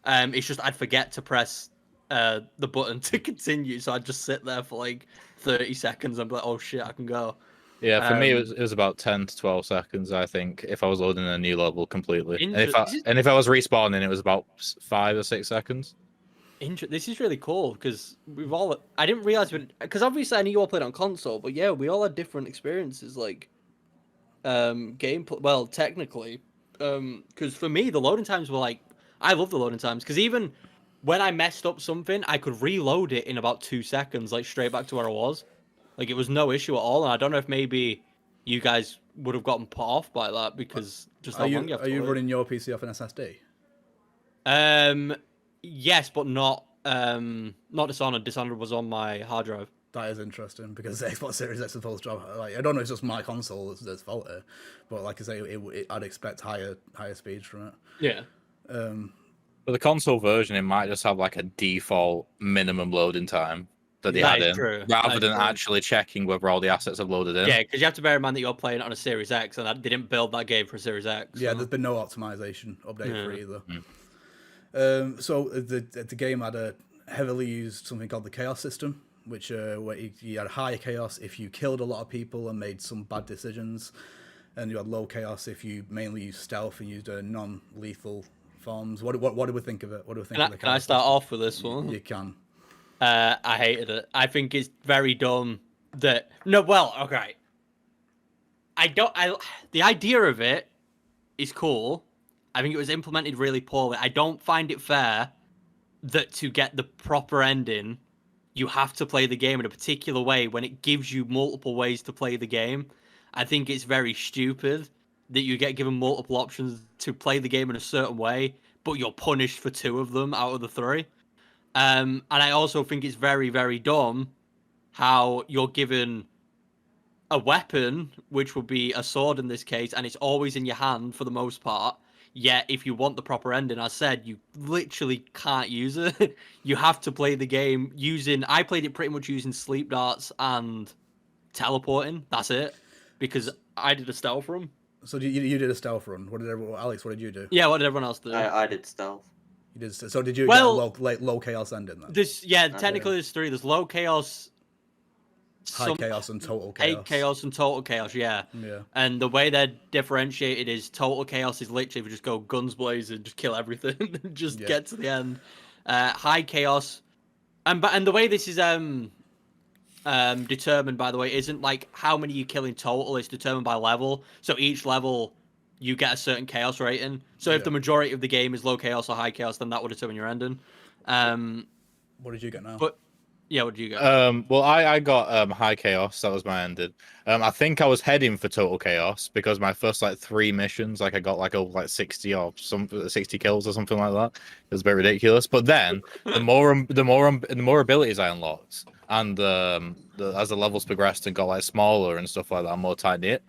It's just I'd forget to press the button to continue, so I'd just sit there for like 30 seconds and be like, oh shit, I can go. Yeah, for me it was about 10 to 12 seconds, I think, if I was loading a new level completely. And if I was respawning, it was about 5 or 6 seconds. This is really cool because I didn't realize because obviously I knew you all played on console, but yeah, we all had different experiences like gameplay. Well, technically, because for me the loading times were like. I love the loading times because even when I messed up something, I could reload it in about 2 seconds, like straight back to where I was. Like it was no issue at all. And I don't know if maybe you guys would have gotten put off by that because just how long you have to wait. Running your PC off an SSD? Yes, but not Dishonored. Dishonored was on my hard drive. That is interesting because the Xbox Series X is supposed to have, like, I don't know if it's just my console that's faulty, but like I say, I'd expect higher speeds from it. Yeah. But the console version, it might just have like a default minimum loading time that they add in, rather than actually checking whether all the assets have loaded in. Yeah, because you have to bear in mind that you're playing it on a Series X, and they didn't build that game for a Series X. Yeah, there's been no optimization update for either. So the game had a heavily used something called the Chaos system, which where you had high chaos if you killed a lot of people and made some bad decisions, and you had low chaos if you mainly used stealth and used non-lethal forms. What do we think of it? What do we think of the chaos? Can I start off with this one? You can. I hated it. I think it's very dumb that okay. The idea of it is cool. I think it was implemented really poorly. I don't find it fair that to get the proper ending, you have to play the game in a particular way when it gives you multiple ways to play the game. I think it's very stupid that you get given multiple options to play the game in a certain way, but you're punished for 2 of them out of the 3. And I also think it's very, very dumb how you're given a weapon, which would be a sword in this case, and it's always in your hand for the most part. Yet, if you want the proper ending, as I said, you literally can't use it. You have to play the game using... I played it pretty much using sleep darts and teleporting. That's it. Because I did a stealth run. So you did a stealth run. Alex, what did you do? Yeah, what did everyone else do? I did stealth. You did. So did you get a low chaos ending then? Technically there's 3. There's low chaos, high chaos, and total high chaos. chaos and total chaos, yeah. And the way they're differentiated is total chaos is literally if you just go guns blazing, just kill everything, and just get to the end. High chaos, and the way this is determined, by the way, isn't like how many you kill in total. It's determined by level. So each level you get a certain chaos rating. So if the majority of the game is low chaos or high chaos, then that would determine your ending. What did you get now? But yeah, what did you get? Well, I got high chaos. That was my ending. I think I was heading for total chaos because my first 3 missions, I got like 60 or 60 kills or something like that. It was a bit ridiculous. But then the more abilities I unlocked, and as the levels progressed and got smaller and stuff like that, more tight knit.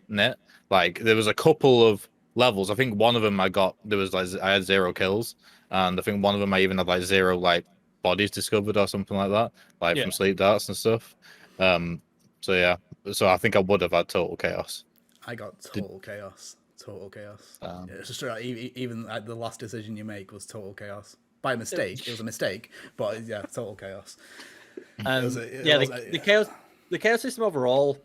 Like there was a couple of levels. I think one of them I had 0 kills, and I think one of them I even had 0 bodies discovered or something like that, from sleep darts and stuff. So I think I would have had total chaos. I got total chaos. Total chaos. It's just even the last decision you make was total chaos by mistake. It was a mistake, but yeah, total chaos. The chaos system overall,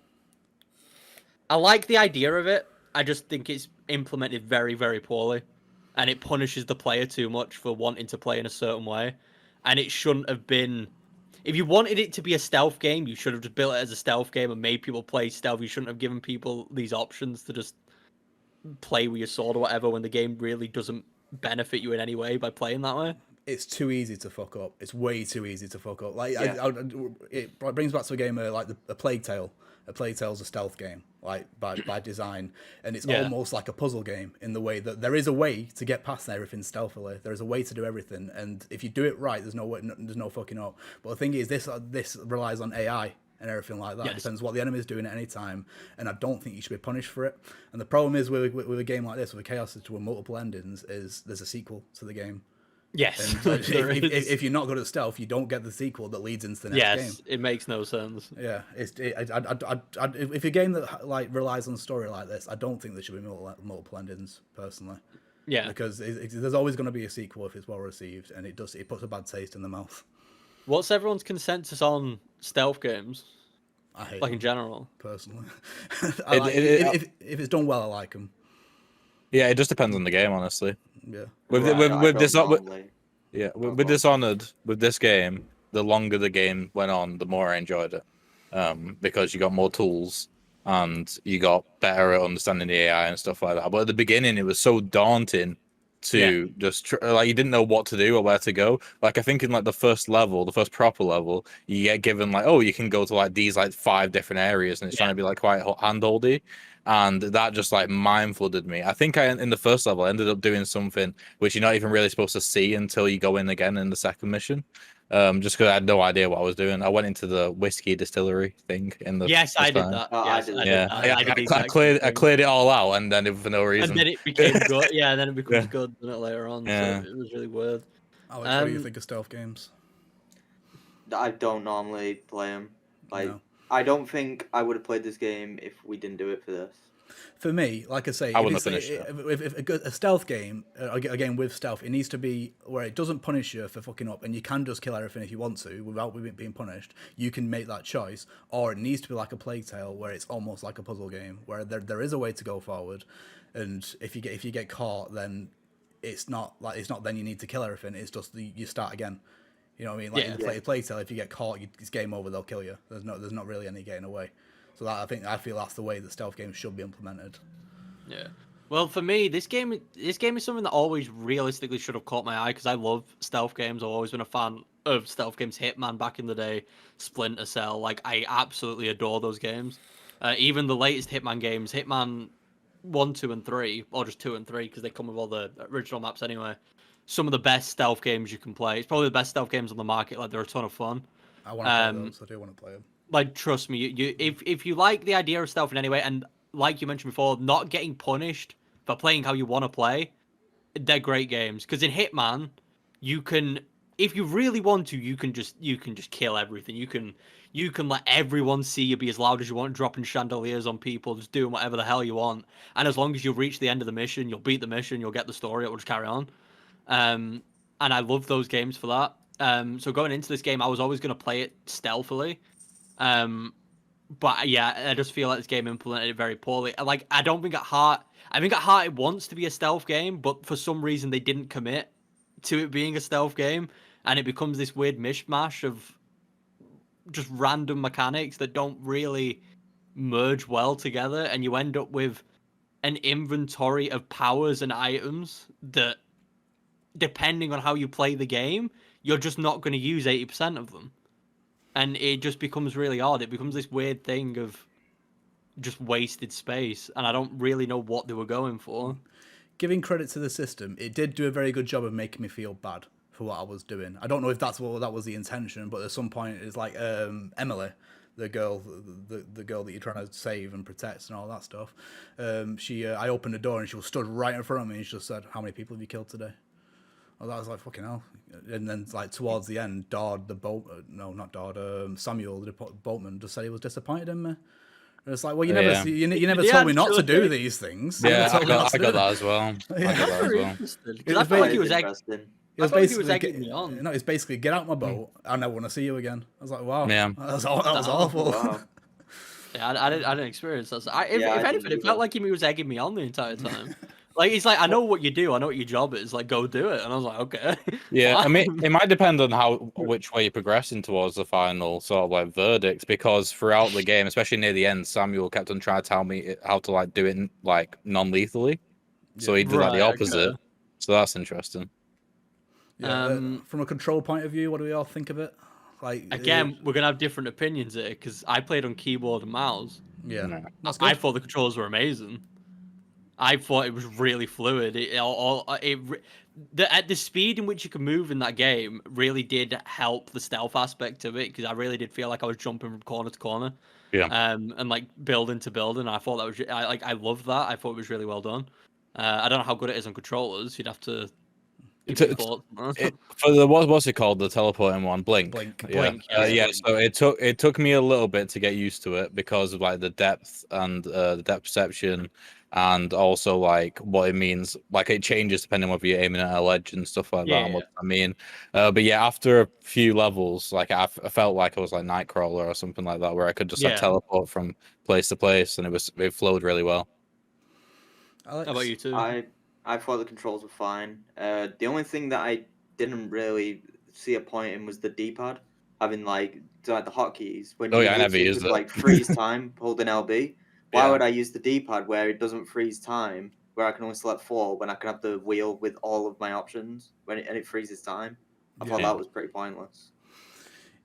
I like the idea of it. I just think it's implemented very, very poorly, and it punishes the player too much for wanting to play in a certain way. And it shouldn't have been... If you wanted it to be a stealth game, you should have just built it as a stealth game and made people play stealth. You shouldn't have given people these options to just play with your sword or whatever when the game really doesn't benefit you in any way by playing that way. It's too easy to fuck up. It's way too easy to fuck up. It brings back to a game like a Plague Tale. A Plague Tale's a stealth game, by design, and it's almost like a puzzle game in the way that there is a way to get past everything stealthily. There is a way to do everything, and if you do it right, there's no fucking up. But the thing is, this relies on AI and everything like that. It depends what the enemy is doing at any time, and I don't think you should be punished for it. And the problem is with a game like this, with a Chaos System with multiple endings, is there's a sequel to the game. Yes. if you're not good at stealth, you don't get the sequel that leads into the next game. Yes, it makes no sense. Yeah, if a game that relies on a story like this, I don't think there should be multiple endings, personally. Yeah, because there's always going to be a sequel if it's well received, and it puts a bad taste in the mouth. What's everyone's consensus on stealth games? I hate them, in general, personally. If it's done well, I like them. Yeah, it just depends on the game, honestly. Yeah. With Dishonored, with this game, the longer the game went on, the more I enjoyed it. Because you got more tools and you got better at understanding the AI and stuff like that. But at the beginning, it was so daunting to just you didn't know what to do or where to go. I think in the first proper level, you get given you can go to these 5 different areas, and it's trying to be quite handholdy. And that just mind flooded me. I think in the first level I ended up doing something which you're not even really supposed to see until you go in again in the second mission. Just because I had no idea what I was doing. I went into the whiskey distillery thing in the. Yes, I did that. I cleared it all out, and then for no reason. And then it became good. Yeah, and then it becomes good later on. Yeah. So it was really weird. Alex, what do you think of stealth games? I don't normally play them. No. I don't think I would have played this game if we didn't do it for this. For me, like I say, if a stealth game, a game with stealth, it needs to be where it doesn't punish you for fucking up, and you can just kill everything if you want to without being punished. You can make that choice, or it needs to be like a Plague Tale, where it's almost like a puzzle game, where there is a way to go forward, and if you get caught, then it's not then you need to kill everything. It's just you start again. You know what I mean? In the Plague Tale, if you get caught, it's game over. They'll kill you. There's not really any getting away. So I feel that's the way that stealth games should be implemented. Yeah. Well, for me, this game is something that always realistically should have caught my eye because I love stealth games. I've always been a fan of stealth games. Hitman back in the day, Splinter Cell. I absolutely adore those games. Even the latest Hitman games, Hitman 1, 2, and 3, or just 2 and 3, because they come with all the original maps anyway. some of the best stealth games you can play. It's probably the best stealth games on the market. Like, they're a ton of fun. I want to play those. I do want to play them. Like, trust me, if you like the idea of stealth in any way, and like you mentioned before, not getting punished for playing how you want to play, they're great games. Because in Hitman, you can, if you really want to, you can just kill everything. You can let everyone see you, be as loud as you want, dropping chandeliers on people, just doing whatever the hell you want. And as long as you reach the end of the mission, you'll beat the mission, you'll get the story, it will just carry on. And I love those games for that. So going into this game, I was always going to play it stealthily. But yeah, I just feel like this game implemented it very poorly. Like, I think at heart it wants to be a stealth game, but for some reason they didn't commit to it being a stealth game, and it becomes this weird mishmash of just random mechanics that don't really merge well together, and you end up with an inventory of powers and items that, depending on how you play the game, you're just not going to use 80% of them. And it just becomes really odd. It becomes this weird thing of just wasted space, and I don't really know what they were going for. Giving credit to the system, it did do a very good job of making me feel bad for what I was doing. I don't know if that was the intention, but at some point it's like Emily, the girl that you're trying to save and protect and all that stuff. I opened the door and she was stood right in front of me and she just said, "How many people have you killed today?" I was like, fucking hell. And then, like, towards the end, Samuel, the boatman, just said he was disappointed in me. And it's like, well, you never told me not to do these things. Yeah, I got that as well. I felt like he was egging me on. No, it's basically, get out my boat, I never want to see you again. I was like, wow, yeah. that was awful. Wow. Yeah, I didn't experience that. If anything, it felt like he was egging me on the entire time. Like, he's like, I know what you do. I know what your job is. Like, go do it. And I was like, okay. Yeah, I mean, it might depend on which way you're progressing towards the final sort of like verdict, because throughout the game, especially near the end, Samuel kept on trying to tell me how to like do it like non-lethally. So he did like the opposite. Okay. So that's interesting. Yeah, from a control point of view, what do we all think of it? Like, again, we're gonna have different opinions here because I played on keyboard and mouse. Yeah, I thought the controls were amazing. I thought it was really fluid. The speed in which you can move in that game really did help the stealth aspect of it, because I really did feel like I was jumping from corner to corner. Yeah. And like building to building. I thought that was I loved that. I thought it was really well done. I don't know how good it is on controllers. You'd have to. For the what's it called, the teleporting one, Blink. Yeah. So it took me a little bit to get used to it because of like the depth and the depth perception, and also like what it means. Like, it changes depending on whether you're aiming at a ledge and stuff like that. And what I mean, but yeah, after a few levels, like I felt like I was like Nightcrawler or something like that, where I could just like teleport from place to place, and it flowed really well. Alex? How about you too? I thought the controls were fine. The only thing that I didn't really see a point in was the D-pad, having like the hotkeys. When I never used it. Like freeze time, holding LB. Why would I use the D-pad where it doesn't freeze time, where I can only select 4, when I can have the wheel with all of my options and it freezes time? I thought that was pretty pointless.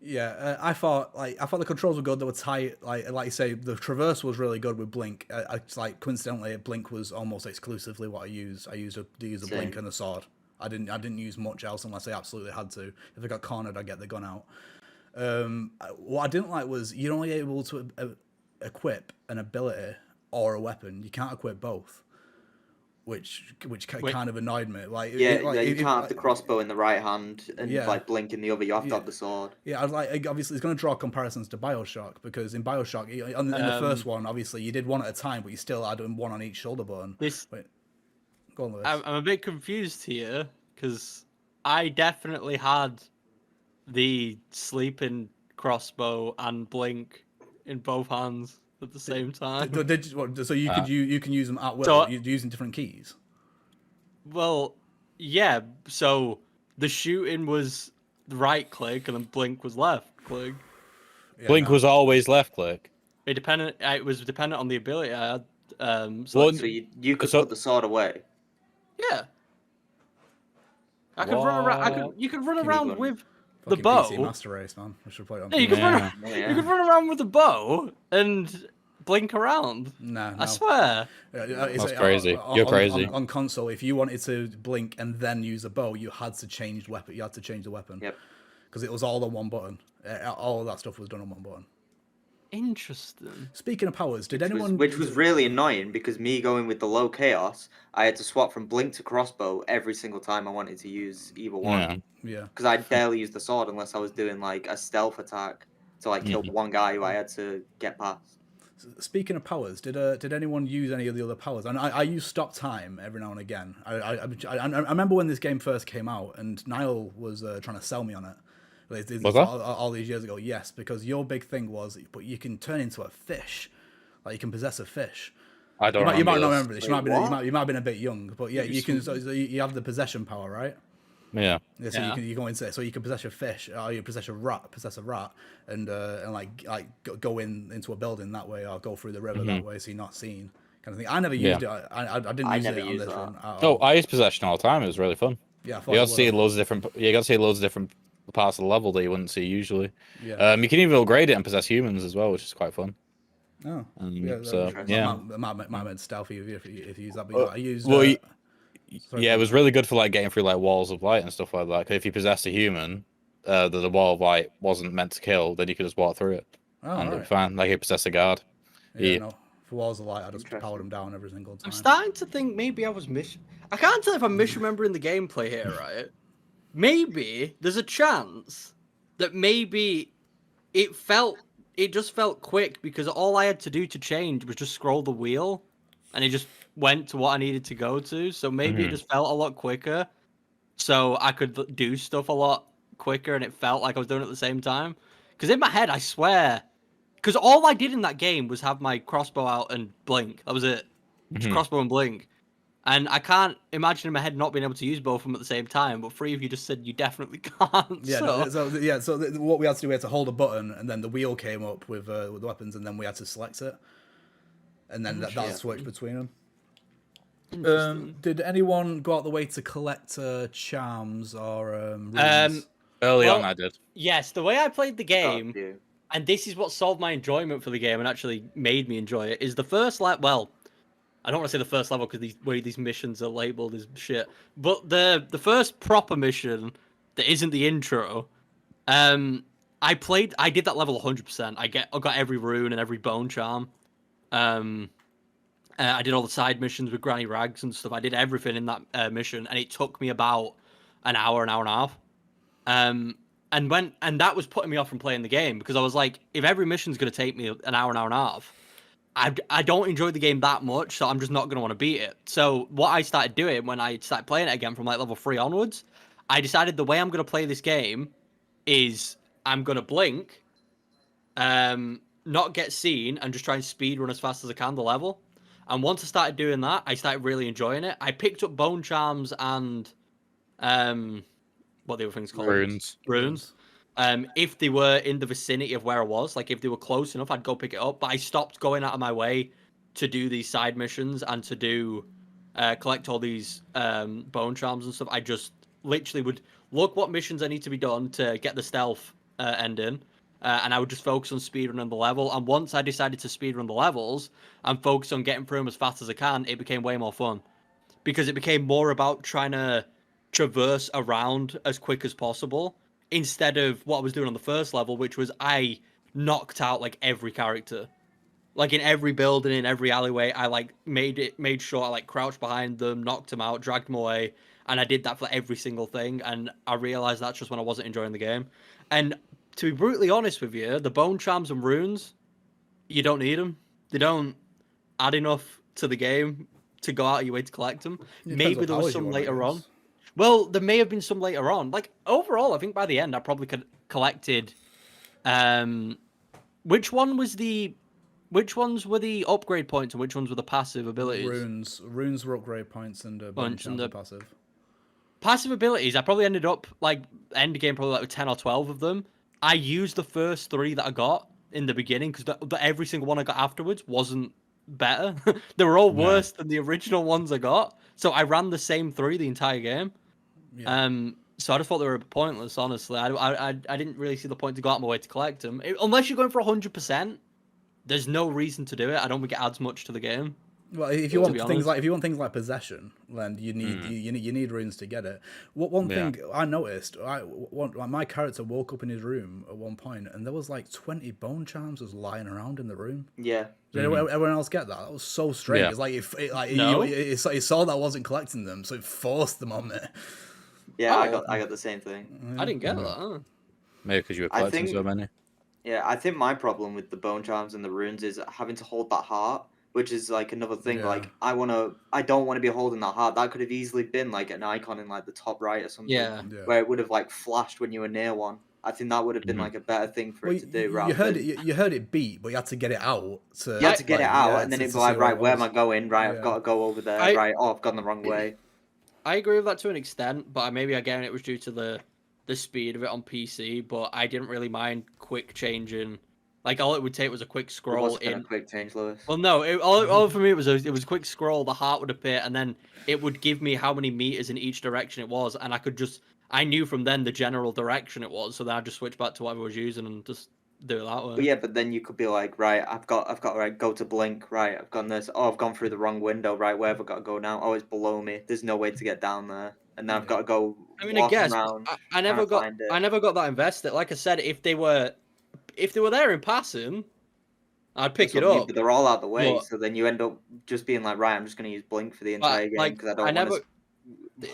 Yeah, I thought the controls were good. They were tight. Like you say, the traverse was really good with Blink. Like coincidentally, Blink was almost exclusively what I used. I used a Blink and a sword. I didn't use much else unless I absolutely had to. If I got cornered, I'd get the gun out. What I didn't like was you're only able to equip an ability or a weapon. You can't equip both. Which kind of annoyed me. You can't have the crossbow in the right hand and like Blink in the other. You have to have the sword. Yeah, I was like, obviously, it's going to draw comparisons to BioShock, because in BioShock, in the first one, obviously, you did one at a time, but you still had one on each shoulder button. Go on, Lewis. I'm a bit confused here, because I definitely had the sleeping crossbow and Blink in both hands at the same time. So you can use them at will. So, you're using different keys. Well, yeah. So the shooting was right click, and then Blink was left click. Yeah, Blink was always left click. It was dependent on the ability I had. So you could put the sword away. Yeah. I could run around. You could run around with the bow. PC Master Race, man. I should play it on. Yeah, you could run around with the bow and blink around? No. I swear. That's crazy. You're crazy. On console, if you wanted to blink and then use a bow, you had to change the weapon. Yep. Because it was all on one button. All of that stuff was done on one button. Interesting. Speaking of powers, did anyone... Which was really annoying, because me going with the low chaos, I had to swap from blink to crossbow every single time I wanted to use either one. Yeah. Because I barely used the sword unless I was doing like a stealth attack to like kill one guy who I had to get past. Speaking of powers, did anyone use any of the other powers? And I use stop time every now and again. I remember when this game first came out, and Niall was trying to sell me on it. Was that? All these years ago? Yes, because your big thing was, but you can turn into a fish, like you can possess a fish. I don't. You might not this. remember this. You might have been a bit young, but yeah, you can. So you have the possession power, right? Yeah. So you go into, so you can possess a fish, or you possess a rat, and go into a building that way, or go through the river that way, so you're not seen, kind of thing. I never used it. I didn't use it on this one. Oh, I used possession all the time. It was really fun. Yeah, you got to see loads of different. You got to see loads of different parts of the level that you wouldn't see usually. Yeah. You can even upgrade it and possess humans as well, which is quite fun. Oh. Might have stealthy if you use that. But I used. It was really good for like getting through like walls of light and stuff like that. 'Cause if you possessed a human, the wall of light wasn't meant to kill, then you could just walk through it, and it'd be fine. Like you possess a guard. No. For walls of light, I just powered them down every single time. I'm starting to think maybe I was I can't tell if I'm misremembering the gameplay here, right? Maybe there's a chance that maybe it just felt quick because all I had to do to change was just scroll the wheel, and it just went to what I needed to go to. So maybe it just felt a lot quicker, so I could do stuff a lot quicker, and it felt like I was doing it at the same time. Because in my head, I swear, because all I did in that game was have my crossbow out and blink. That was it. Just crossbow and blink. And I can't imagine in my head not being able to use both of them at the same time. But three of you just said you definitely can't. Yeah. So what we had to do, we had to hold a button, and then the wheel came up with the weapons, and then we had to select it, and then that switched between them. Did anyone go out the way to collect charms or runes? Early on, I did. Yes, the way I played the game, and this is what solved my enjoyment for the game and actually made me enjoy it, is the first well, I don't want to say the first level because these missions are labeled as shit, but the first proper mission that isn't the intro, I did that level 100%. I got every rune and every bone charm. I did all the side missions with Granny Rags and stuff. I did everything in that mission, and it took me about an hour and a half. And that was putting me off from playing the game because I was like, if every mission's going to take me an hour and a half, I don't enjoy the game that much, so I'm just not going to want to beat it. So what I started doing when I started playing it again from like level 3 onwards, I decided the way I'm going to play this game is I'm going to blink, not get seen, and just try and speed run as fast as I can the level. And once I started doing that, I started really enjoying it. I picked up bone charms and what the other things called? Runes. If they were in the vicinity of where I was, like if they were close enough, I'd go pick it up. But I stopped going out of my way to do these side missions and to do collect all these bone charms and stuff. I just literally would look what missions I need to be done to get the stealth ending, and I would just focus on speedrunning the level. And once I decided to speedrun the levels and focus on getting through them as fast as I can, it became way more fun because it became more about trying to traverse around as quick as possible, instead of what I was doing on the first level, which was I knocked out like every character. Like in every building, in every alleyway, I like made sure I like crouched behind them, knocked them out, dragged them away, and I did that for every single thing. And I realized that's just when I wasn't enjoying the game. And to be brutally honest with you, the bone charms and runes, you don't need them. They don't add enough to the game to go out of your way to collect them. Maybe there was some later on. Well, there may have been some later on. Like, overall, I think by the end, I probably collected... Which ones were the upgrade points and which ones were the passive abilities? Runes were upgrade points and bone charms were passive. Passive abilities, I probably ended up, like, end game probably like with 10 or 12 of them. I used the first 3 that I got in the beginning because every single one I got afterwards wasn't better. They were all worse than the original ones I got. So I ran the same 3 the entire game. Yeah. So I just thought they were pointless, honestly. I didn't really see the point to go out of my way to collect them. Unless you're going for 100%, there's no reason to do it. I don't think it adds much to the game. Well, if you want things honest. like possession, then you need runes to get it. One thing I noticed, my character woke up in his room at one point, and there was like 20 bone charms was lying around in the room. Yeah. Did everyone else get that? That was so strange. Yeah. It's like No. it saw that I wasn't collecting them, so it forced them on me. Yeah, Oh. I got the same thing. I didn't get that. Huh? Maybe because you were collecting so many. Yeah, I think my problem with the bone charms and the runes is having to hold that heart, which is like another thing. Yeah. Like I don't want to be holding that heart. That could have easily been like an icon in like the top right or something. Yeah. Where it would have like flashed when you were near one. I think that would have been like a better thing for it to do. You heard it beat, but you had to get it out. You had to get it out, and then it'd be like, right, where am I going? Right, I've got to go over there. Right, I've gone the wrong way. I agree with that to an extent, but maybe again it was due to the speed of it on PC. But I didn't really mind quick changing. Like all it would take was a quick scroll in. A quick change, Lewis. Well, no, all for me it was a quick scroll. The heart would appear, and then it would give me how many meters in each direction it was, and I knew from then the general direction it was, so then I'd just switch back to whatever I was using and just do it that way. But yeah, but then you could be like, right, I've got right, go to blink, right, I've gone this, I've gone through the wrong window, right, where have I got to go now? Oh, it's below me. There's no way to get down there, and now I've got to go. I mean, I guess around, I never got that invested. Like I said, if they were there in passing, I'd pick it up. But they're all out the way, so then you end up just being like, right, I'm just going to use blink for the entire game because I don't want to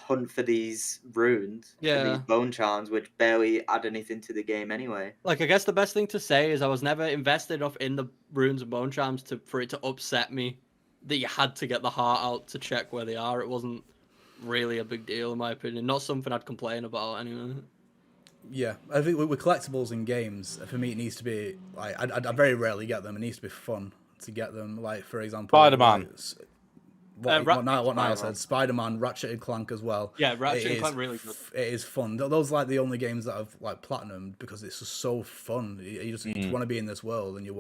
hunt for these runes, for these bone charms, which barely add anything to the game anyway. Like, I guess the best thing to say is I was never invested enough in the runes and bone charms for it to upset me that you had to get the heart out to check where they are. It wasn't really a big deal in my opinion. Not something I'd complain about anyway. Yeah, I think with collectibles in games, for me it needs to be like I very rarely get them. It needs to be fun to get them. Like for example, Spider-Man. What Niall said, Spider-Man, Ratchet and Clank as well. Yeah, Ratchet and Clank really good. It is fun. Those are like the only games that I've like platinumed because it's just so fun. You just want to be in this world and you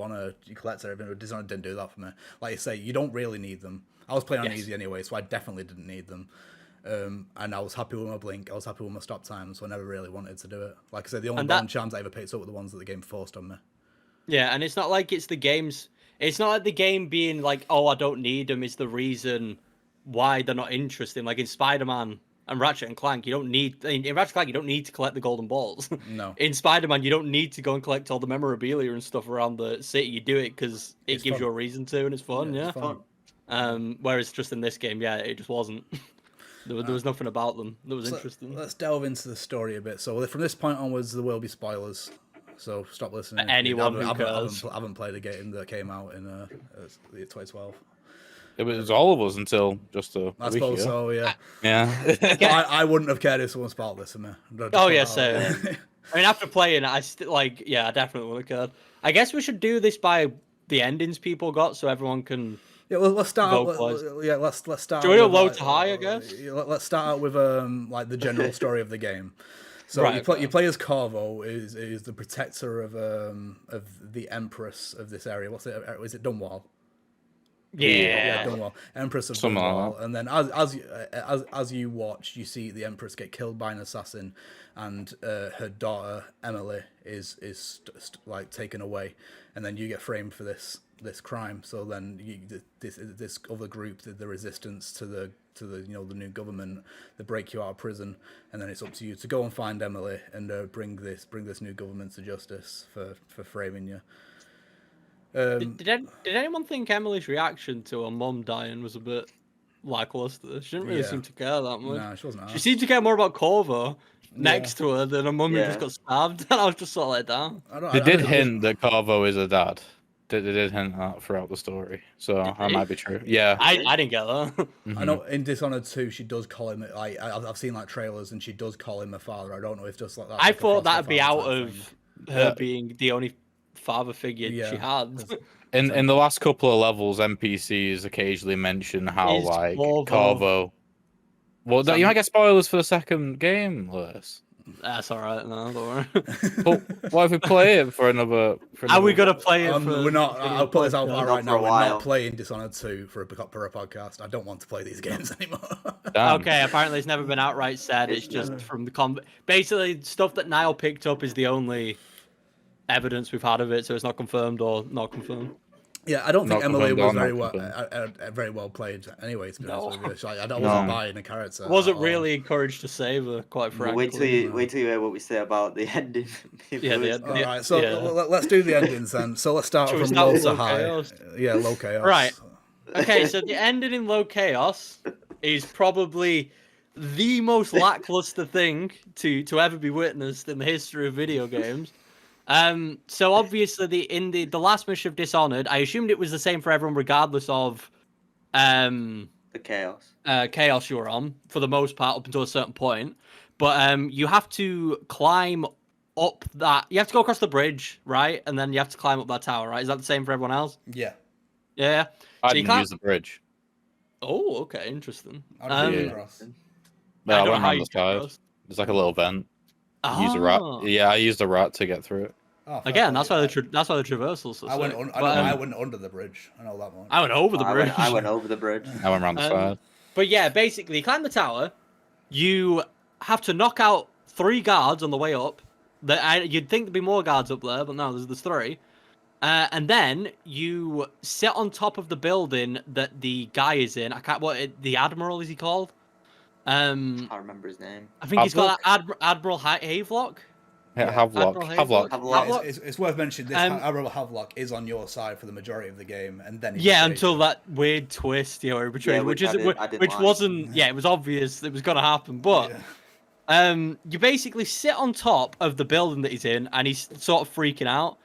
collect everything. Dishonored didn't do that for me. Like you say, you don't really need them. I was playing on easy anyway, so I definitely didn't need them. And I was happy with my blink. I was happy with my stop time, so I never really wanted to do it. Like I said, the only bone charms I ever picked up were the ones that the game forced on me. Yeah, and it's not like it's the game's. It's not like the game being like, oh, I don't need them is the reason why they're not interesting. Like in Spider-Man and Ratchet and Clank, in Ratchet and Clank, you don't need to collect the golden balls. No. In Spider-Man, you don't need to go and collect all the memorabilia and stuff around the city. You do it because it gives you a reason to, and it's fun. Yeah. It's fun. Whereas just in this game, it just wasn't. There was nothing about them that was interesting. Let's delve into the story a bit. So from this point onwards, there will be spoilers. So stop listening. Anyone who cares. I haven't played a game that came out in 2012. It was all of us until just a I week suppose ago. so, yeah. Yeah. I wouldn't have cared if someone spoiled this for me. Same. I mean, after playing it, I definitely would have cared. I guess we should do this by the endings people got, so everyone can. Yeah, well, let's start. Let's start. Do we go low to high? I guess. Let's start out with like the general story of the game. So you play as Corvo, is the protector of the Empress of this area. What's it? Is it Dunwall? Yeah, Dunwall, Empress of Dunwall. And then as you watch, you see the Empress get killed by an assassin, and her daughter Emily is like taken away, and then you get framed for this crime. So then this other group, the resistance to the the new government, they break you out of prison, and then it's up to you to go and find Emily and bring this new government to justice for framing you. Did anyone think Emily's reaction to her mum dying was a bit lackluster? She didn't really seem to care that much. No, she wasn't. She seemed to care more about Corvo next to her than her mum who just got stabbed, and I was just sort of let down. They did hint that Corvo is a dad. They did hint that throughout the story, so that might be true. Yeah, I didn't get that. I know in Dishonored 2 she does call him. Like I've seen like trailers, and she does call him a father. I don't know if just like that. I thought that'd be out of her being the only father figure she had. In the last couple of levels, NPCs occasionally mention how like Corvo. Well, you might get spoilers for the second game, Lewis. That's all right. No, don't worry. But what if we play it for another? Are we gonna play it? We're not. I'll put this out right now. We're while. not playing Dishonored 2 for a podcast. I don't want to play these games anymore. Okay, apparently it's never been outright said. It's just from the basically stuff that Niall picked up is the only evidence we've had of it, so it's not confirmed or not confirmed. Yeah, I don't think Not Emily confirmed was or very not well confirmed. very well played anyway. To be honest No. with you, I No. wasn't buying the character. Wasn't at all. really encouraged to save her, quite Well, frankly. wait till you hear what we say about the ending. Yeah, All right, so let's do the endings then. So let's start Shall we from start low with to low high. chaos? Yeah, low chaos. Right. Okay, so the ending in low chaos is probably the most lackluster thing to ever be witnessed in the history of video games. So obviously the last mission of Dishonored, I assumed it was the same for everyone regardless of the chaos. chaos you're on for the most part up until a certain point. But you have to climb up that. You have to go across the bridge, right? And then you have to climb up that tower, right? Is that the same for everyone else? Yeah. Yeah. I So you didn't can't. use the bridge. Oh, okay, interesting. How did you Yeah. get across? No, I I don't know went how around you the get side. across. There's like a little vent. Use a rat. Oh. Yeah, I used a rat to get through it. Oh, fair Again, play. that's why the traversals. So I went. sick. I went under the bridge. I know that one. I went over the bridge. I went over the bridge. I went around the side. But yeah, basically, you climb the tower. You have to knock out 3 guards on the way up. You'd think there'd be more guards up there, but no, there's 3. And then you sit on top of the building that the guy is in. The Admiral is he called? I can't remember his name. I think he's called Admiral Havelock. Yeah, Admiral Havelock. It's worth mentioning this. Admiral Havelock is on your side for the majority of the game, and then until that weird twist, where he betrayed, which wasn't. Yeah, it was obvious it was gonna happen, but. You basically sit on top of the building that he's in, and he's sort of freaking out,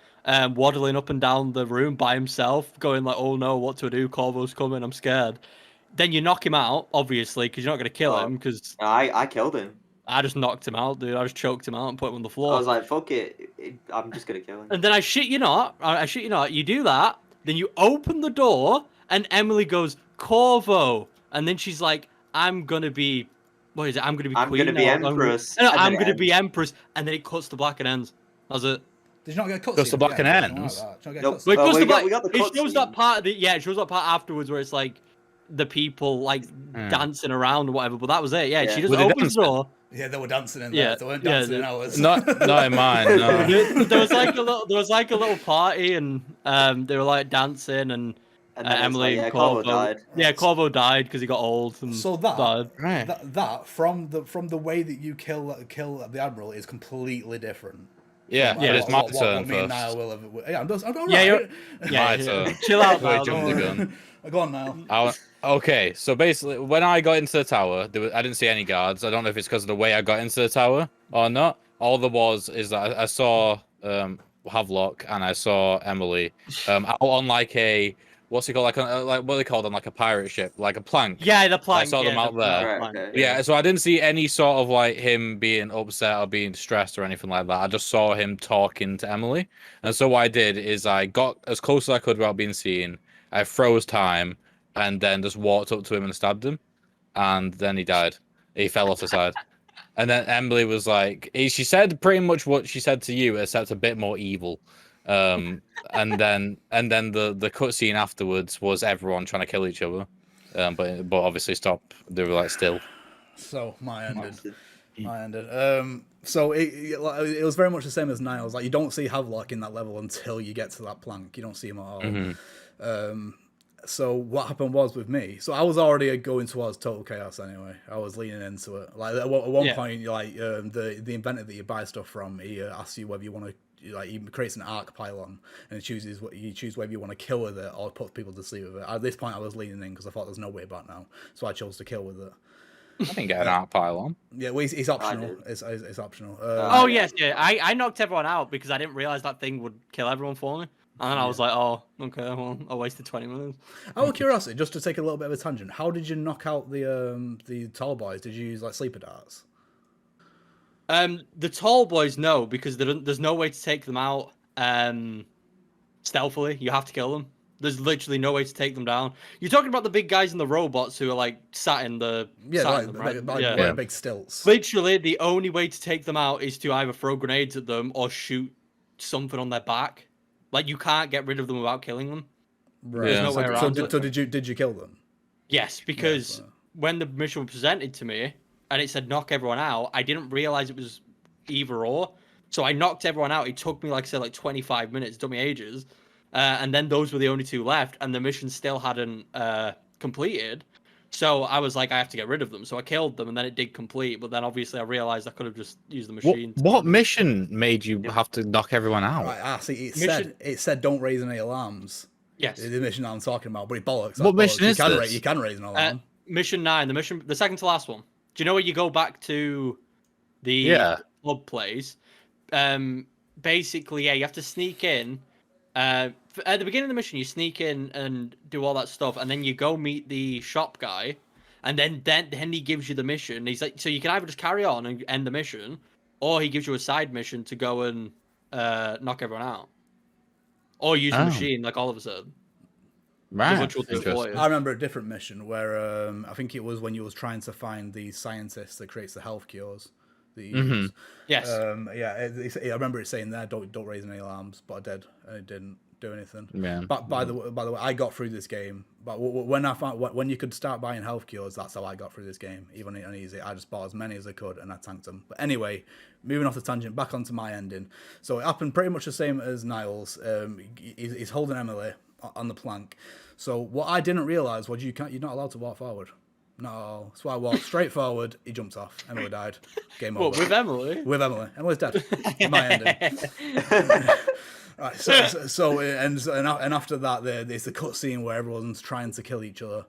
waddling up and down the room by himself, going like, "Oh no, what to do? Corvo's coming. I'm scared." Then you knock him out, obviously, because you're not going to kill him. Because I killed him. I just knocked him out, dude. I just choked him out and put him on the floor. I was like, "Fuck it, I'm just gonna kill him." And then I shit you not, you do that. Then you open the door, and Emily goes, "Corvo," and then she's like, "I'm gonna be." What is it? I'm going to be queen. I'm going to be empress. I'm going to be empress, and then it cuts to black and ends. That's it. Did you not get a cutscene? Cuts to black and ends. Nope. But we got the it shows cutscene. that part of it shows that part afterwards where it's like the people like dancing around or whatever. But that was it. Yeah, she just opens the door. Yeah, they were dancing in there. They weren't dancing in ours. Not in mine. No. There was like a little party, and they were like dancing and. Emily like, Corvo died. Yeah, Corvo died because he got old. And so that died. that from the way that you kill the Admiral is completely different. Yeah, but it's my turn me and first. Niall will have, yeah, I'm all Yeah, right. My turn. Chill out, Wait, Niall. jump the gun. Go on, Niall. Okay, so basically, when I got into the tower, I didn't see any guards. I don't know if it's because of the way I got into the tower or not. All there was is that I saw Havelock and I saw Emily out on like a. What's it called? Like what are they called on like a pirate ship, like a plank. Yeah, the plank. I saw them out there. Right, okay. Yeah, so I didn't see any sort of like him being upset or being stressed or anything like that. I just saw him talking to Emily, and so what I did is I got as close as I could without being seen. I froze time, and then just walked up to him and stabbed him, and then he died. He fell off the side, and then Emily was like, she said pretty much what she said to you, except a bit more evil. And then the cutscene afterwards was everyone trying to kill each other, but obviously stop. They were like still. So my ended. So it was very much the same as Niall's. Like you don't see Havelock in that level until you get to that plank. You don't see him at all. Mm-hmm. So what happened was with me. So I was already going towards total chaos anyway. I was leaning into it. Like at one point, like the inventor that you buy stuff from, he asks you whether you want to. Like he creates an arc pylon and you choose whether you want to kill with it or put people to sleep with it. At this point, I was leaning in because I thought there's no way back now, so I chose to kill with it. I didn't get an arc pylon. Yeah, well, it's optional. It's optional. Oh yes, yeah. I knocked everyone out because I didn't realize that thing would kill everyone for me, and then I was like, oh, okay, well, I wasted 20 minutes. Out of curiosity, just to take a little bit of a tangent, how did you knock out the tall boys? Did you use like sleeper darts? The tall boys, no, because there's no way to take them out stealthily. You have to kill them. There's literally no way to take them down. You're talking about the big guys and the robots who are like sat in the big stilts. Literally, the only way to take them out is to either throw grenades at them or shoot something on their back. Like you can't get rid of them without killing them. Right. There's no way around it. So did you kill them? Yes, because when the mission was presented to me and it said knock everyone out, I didn't realize it was either or. So I knocked everyone out. It took me, like I said, like 25 minutes. It took me ages. and then those were the only 2 left, and the mission still hadn't completed. So I was like, I have to get rid of them. So I killed them, and then it did complete. But then obviously I realized I could have just used the machine. What mission made you have to knock everyone out? Right, see, it said don't raise any alarms. Yes. The mission I'm talking about, but it bollocks. What bollocks. mission is this? You can raise an alarm. Mission 9, the second to last one. Do you know where you go back to the club place? Basically, you have to sneak in. At the beginning of the mission, you sneak in and do all that stuff, and then you go meet the shop guy, and then he gives you the mission. He's like, so you can either just carry on and end the mission, or he gives you a side mission to go and knock everyone out, or use the machine like all of a sudden. Right. I remember a different mission where I think it was when you was trying to find the scientist that creates the health cures. Yes. I remember it saying there, don't raise any alarms, but I did, and it didn't do anything. Yeah. But by the way, I got through this game. But when you could start buying health cures, that's how I got through this game, even on easy. I just bought as many as I could, and I tanked them. But anyway, moving off the tangent, back onto my ending. So it happened pretty much the same as Niles. He's holding Emily on the plank. So what I didn't realize was you're not allowed to walk forward. No, so I walked straight forward. He jumps off. Emily died. Game over. What, with Emily? With Emily. Emily's dead. My ending. Right. So and after that, there's the cutscene where everyone's trying to kill each other,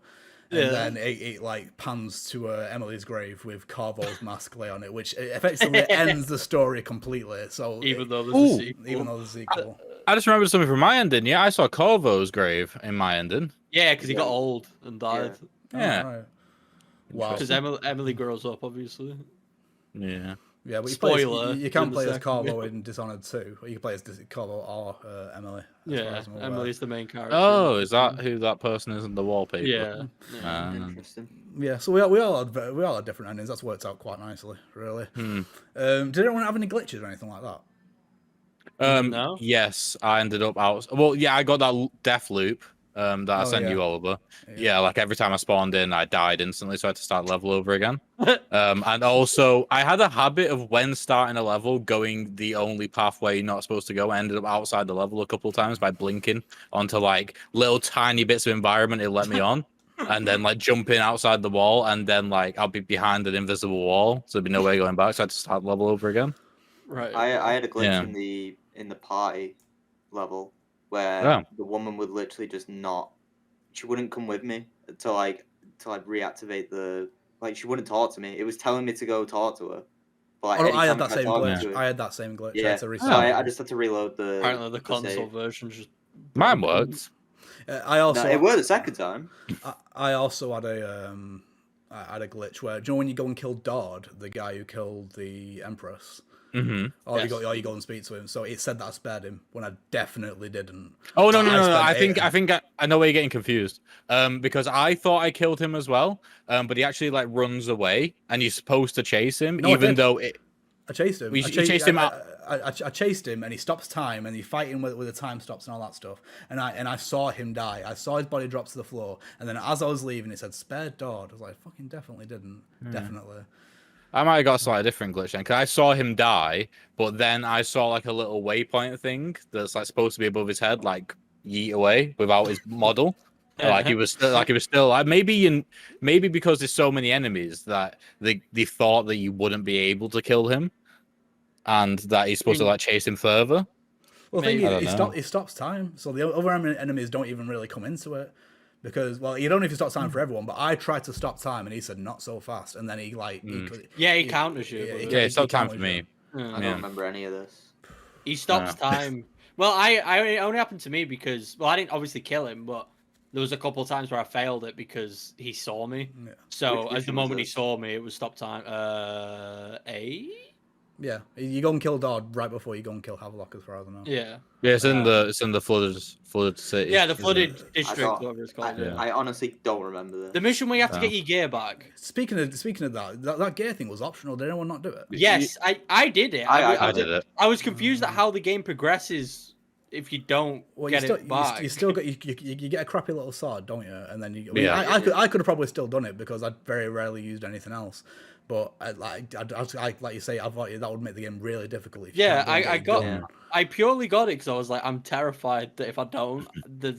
and then it like pans to Emily's grave with Carvo's mask lay on it, which effectively ends the story completely. So even though there's a sequel. I just remembered something from my ending. Yeah, I saw Corvo's grave in my ending. Yeah, because he got old and died. Yeah. Oh, right. Wow. Because Emily grows up, obviously. Yeah. Yeah, but Spoiler. You can't play as Corvo in Dishonored 2. Or you can play as Corvo or Emily. Yeah, Emily's the main character. Oh, is that who that person is in the wallpaper? Yeah. Interesting. Yeah, so we all had different endings. That's worked out quite nicely, really. Did anyone have any glitches or anything like that? No. Yes, I ended up out. Well, yeah, I got that death loop that I sent you, Oliver. Yeah, like every time I spawned in, I died instantly, so I had to start level over again. And also, I had a habit of when starting a level, going the only pathway you're not supposed to go. I ended up outside the level a couple of times by blinking onto like little tiny bits of environment it let me on. And then like jumping outside the wall, and then like I'll be behind an invisible wall, so there'd be no way going back. So I had to start level over again. Right. I had a glitch in the party level where the woman would literally just she wouldn't come with me until I'd reactivate she wouldn't talk to me. It was telling me to go talk to her. But I had that same glitch. I had that same glitch. Yeah. I just had to reload the. Apparently the console version just. Mine worked. It worked the second time. I also had a glitch where, do you know when you go and kill Dodd, the guy who killed the Empress? Mm-hmm. You go and speak to him. So it said that I spared him when I definitely didn't. Oh no! I think I know where you're getting confused. Because I thought I killed him as well. But he actually like runs away, and you're supposed to chase him, even though it. I chased him. You chased him out. I chased him, and he stops time, and you fight him with the time stops and all that stuff. And I saw him die. I saw his body drop to the floor, and then as I was leaving, it said "spared Dodd." I was like, "Fucking definitely didn't. Definitely." I might have got a slightly different glitch then, because I saw him die, but then I saw like a little waypoint thing that's like supposed to be above his head, like yeet away without his model. Like he was still maybe because there's so many enemies that they thought that you wouldn't be able to kill him, and that he's supposed to like chase him further. Well, the thing is, he stops time, so the other enemies don't even really come into it. Because, well, you don't know if he stops time for everyone, but I tried to stop time, and he said, not so fast. And then he, like... he counters you. He stopped time for me. I don't remember any of this. He stops time. Well, it only happened to me because... Well, I didn't obviously kill him, but there was a couple of times where I failed it because he saw me. Yeah. So, at the moment he saw me, it was stop time. A? Yeah, you go and kill Dodd right before you go and kill Havelock, as far as I know. Yeah. Yeah, it's in the flooded city. Yeah, the flooded district, whatever it's called. I honestly don't remember this. The mission where you have to get your gear back. Speaking of that gear thing was optional. Did anyone not do it? Yes, I did it. I did it. I was confused at how the game progresses if you don't get it back. You still got you get a crappy little sword, don't you? And then I could have probably still done it because I very rarely used anything else. But like you say, I thought that would make the game really difficult. If Yeah, you can't get it done. I purely got it because I was like, I'm terrified that if I don't,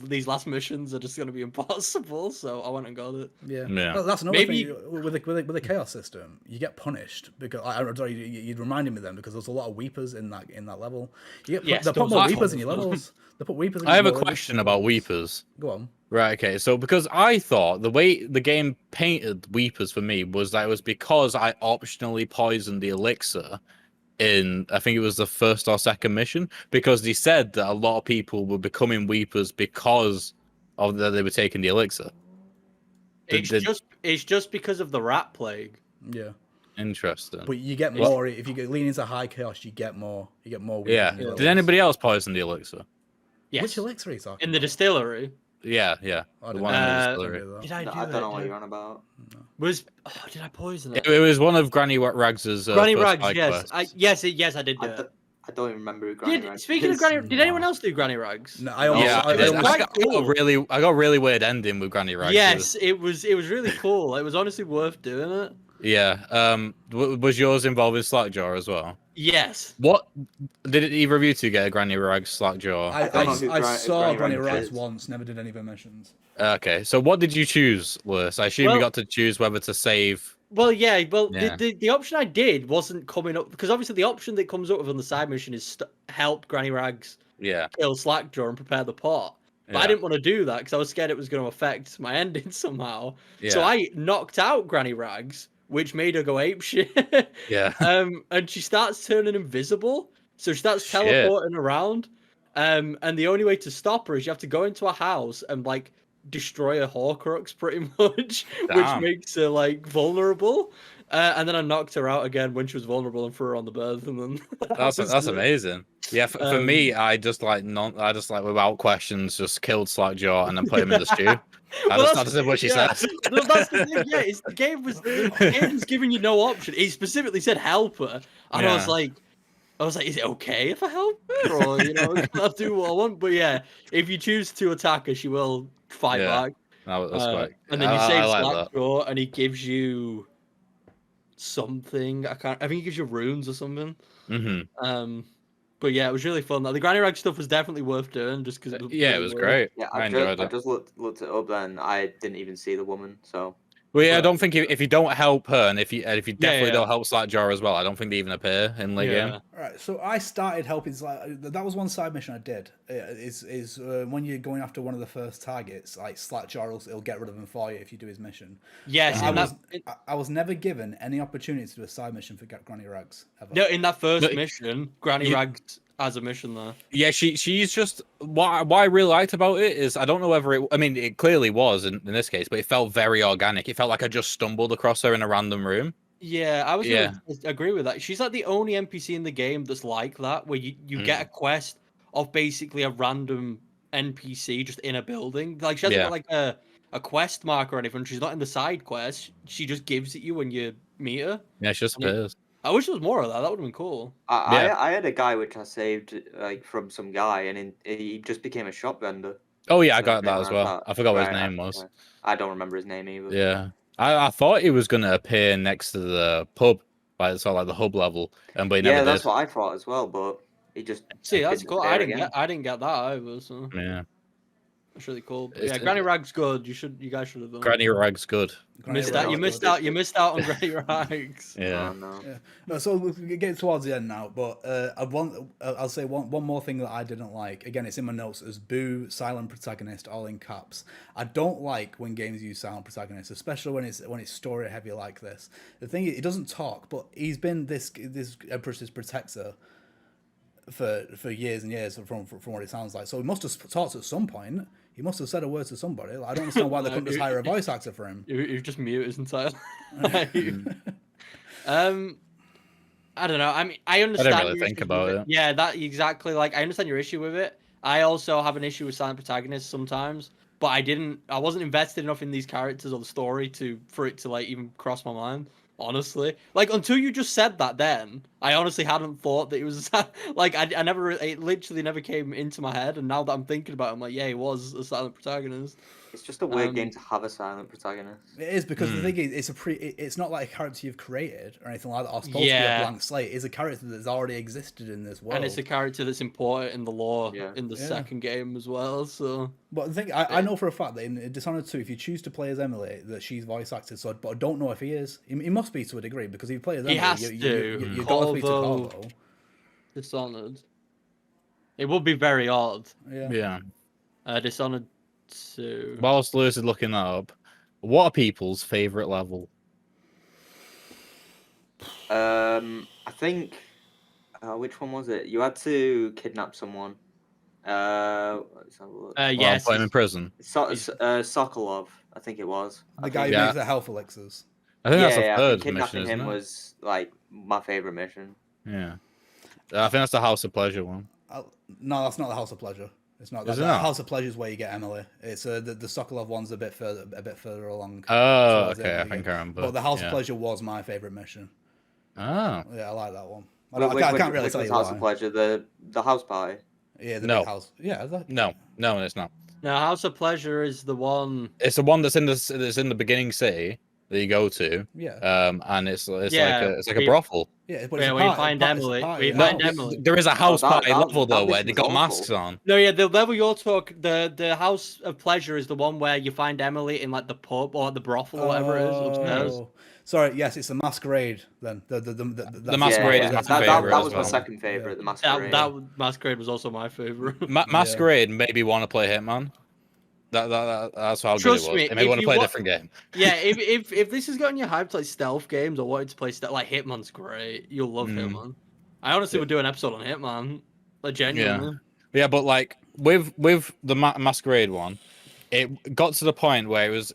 these last missions are just going to be impossible. So I went and got it. Yeah, Yeah. Well, that's another Maybe- thing with the chaos system. You get punished because you reminded me then because there's a lot of weepers in that level. You get Yes, they put those more are weepers in fun. your levels. They put weepers. In I have your a levels. question about weepers. Go on. Right, okay. So because I thought the way the game painted weepers for me was that it was because I optionally poisoned the elixir in, I think it was the first or second mission, because they said that a lot of people were becoming weepers because of that they were taking the elixir. It's just because of the rat plague. Yeah. Interesting. But you get more if you lean into high chaos. You get more. You get more. Yeah. weepers in your Did levels. anybody else poison the elixir? Yes. Which elixir are you talking In the about? distillery. Yeah. I The didn't one in the Uh, distillery. do that. Did I do I that? don't know what you're on about. Did I poison it? It was one of Granny Rags's Granny first Rags, side yes. quests. Yes, I did do I, it. d- I don't even remember who Granny Rags Speaking of is. Granny, did anyone else do Granny Rags? No, I almost. Yeah, I, I, almost- quite got cool. I got a really weird ending with Granny Rags. Yes, it was really cool. It was honestly worth doing it. Yeah. Was yours involving Slackjaw as well? Yes. What did either of you two get a Granny Rags Slackjaw? I don't know who saw Granny Granny Rags Rags is. once. Never did any of her missions. Okay, so what did you choose, Lewis? I assume Well- you got to choose whether to save. Well, yeah. Well, Yeah. the option I did wasn't coming up because obviously the option that comes up with on the side mission is help Granny Rags Yeah. kill Slackjaw and prepare the pot. But I didn't want to do that because I was scared it was going to affect my ending somehow. Yeah. So I knocked out Granny Rags, which made her go apeshit. Yeah. And she starts turning invisible. So she starts Shit. teleporting around. And the only way to stop her is you have to go into a house and like destroy a Horcrux pretty much, which Damn. makes her like vulnerable. And then I knocked her out again when she was vulnerable and threw her on the bed. And then That's amazing. Yeah, for me, I just like without questions just killed Slackjaw and then put him in the stew. Well, I just did what she yeah. said. Well, that's the thing. Yeah, the game was giving you no option. It specifically said help her, and I was like, is it okay if I help her, or can I do what I want? But yeah, if you choose to attack her, she will fight Yeah. back. That's quite. And then you I save like that. Slackjaw, and he gives you something. I think he gives you runes or something. Mm-hmm. But yeah, it was really fun. The Granny Rag stuff was definitely worth doing, just because Yeah, it was great. Yeah, I I enjoyed it. just looked it up and I didn't even see the woman. So Well, yeah, I But- don't think if you don't help her, and if you definitely yeah. don't help Slackjaw as well, I don't think they even appear in the game. All right, so I started helping. That was one side mission I did. Is when you're going after one of the first targets, like Slackjaw, it'll get rid of him for you if you do his mission. Yes, I and was, I was never given any opportunity to do a side mission for Granny Rags ever. no, in that first But- mission, Granny Rags has a mission there. Yeah, she's just what I really liked about it is I don't know whether it clearly was in this case, but it felt very organic. It felt like I just stumbled across her in a random room. Yeah, I was gonna agree with that. She's like the only NPC in the game that's like that, where you get a quest of basically a random NPC just in a building. Like she hasn't got like a quest mark or anything. She's not in the side quest. She just gives it you when you meet her. Yeah, she just appears. I wish there was more of that. That would have been cool. I had a guy which I saved like from some guy, and he just became a shop vendor. Oh yeah, I So got that as well. I forgot what his name was. I don't remember his name either. Yeah, I thought he was gonna appear next to the pub, like the hub level, but he never Yeah, did. that's what I thought as well, but he just See, that's didn't cool. appear I again. didn't get that either. So Yeah, that's really cool. But It's- yeah, Granny Rag's good. You guys should have done. Granny Rag's good. Granny Missed Rags out. You was missed good. out. You missed out on Granny Rags. Yeah. Oh, no. Yeah. No, so we're getting towards the end now, but I'll say one more thing that I didn't like. Again, it's in my notes as boo silent protagonist, all in caps. I don't like when games use silent protagonists, especially when it's story heavy like this. The thing is, he doesn't talk, but he's been this Empress's protector for years and years from what it sounds like. So he must have talked at some point. He must have said a word to somebody. Like, I don't understand why they couldn't just hire a voice actor for him. You've just muted his entire. I don't know. I mean, I understand. really your think issues about with it. Yeah, that exactly. Like, I understand your issue with it. I also have an issue with silent protagonists sometimes, but I wasn't invested enough in these characters or the story for it to like even cross my mind. Honestly, like until you just said that, then I honestly hadn't thought that he was like I never it literally never came into my head, and now that I'm thinking about it, I'm like, yeah, he was a silent protagonist. It's just a weird game to have a silent protagonist. It is because the thing is, it's not like a character you've created or anything like that. Or supposed to be a blank slate. It's a character that's already existed in this world, and it's a character that's important in the lore in the Yeah. second game as well. So, but the thing I know for a fact that in Dishonored 2, if you choose to play as Emily, that she's voice acted. So, but I don't know if he is. He must be to a degree because if you play as Emily, he has you got to speak to Carlo. Dishonored. It would be very odd. Yeah. Dishonored 2. Whilst Lewis is looking that up, what are people's favorite level? I think which one was it? You had to kidnap someone. Let's have a look. Yes, Put him in prison. Sokolov, I think it was. The guy who makes the health elixirs. I think that's the I think third kidnapping mission, him isn't it? was like my favorite mission. Yeah. I think that's the House of Pleasure one. No, that's not the House of Pleasure. It's not. Is it The not? House of Pleasure is where you get Emily. It's the Sokolov one's a bit further along. Oh, towards the okay. end I of the think game. I remember. But the House of Pleasure was my favorite mission. Oh. Yeah, I like that one. I can't really tell you House why. of Pleasure, the house party. Yeah, the No. big house. Yeah, No, it's not. Now, House of Pleasure is the one. It's the one that's in the beginning city that you go to. Yeah. And it's like Yeah, a brothel. Yeah, but it's a we party. find It's a Emily. party, We yeah. find Emily. There is a house party level that though where mission they was got awful. masks on. No, yeah, the level you're talking, the House of Pleasure is the one where you find Emily in like the pub or the brothel or whatever it is upstairs. Oh. Sorry, yes, it's the Masquerade then. The Masquerade is my favorite That as was well. my second favorite. The Masquerade. That Masquerade was also my favorite. Masquerade made me want to play Hitman. That's how good it was. Trust me, It made me if want to you play a wa- different game. Yeah, if this has gotten you hyped like stealth games or wanting to play like Hitman's great, you'll love Hitman. I honestly would do an episode on Hitman, like genuinely. Yeah, but like with the Masquerade one, it got to the point where it was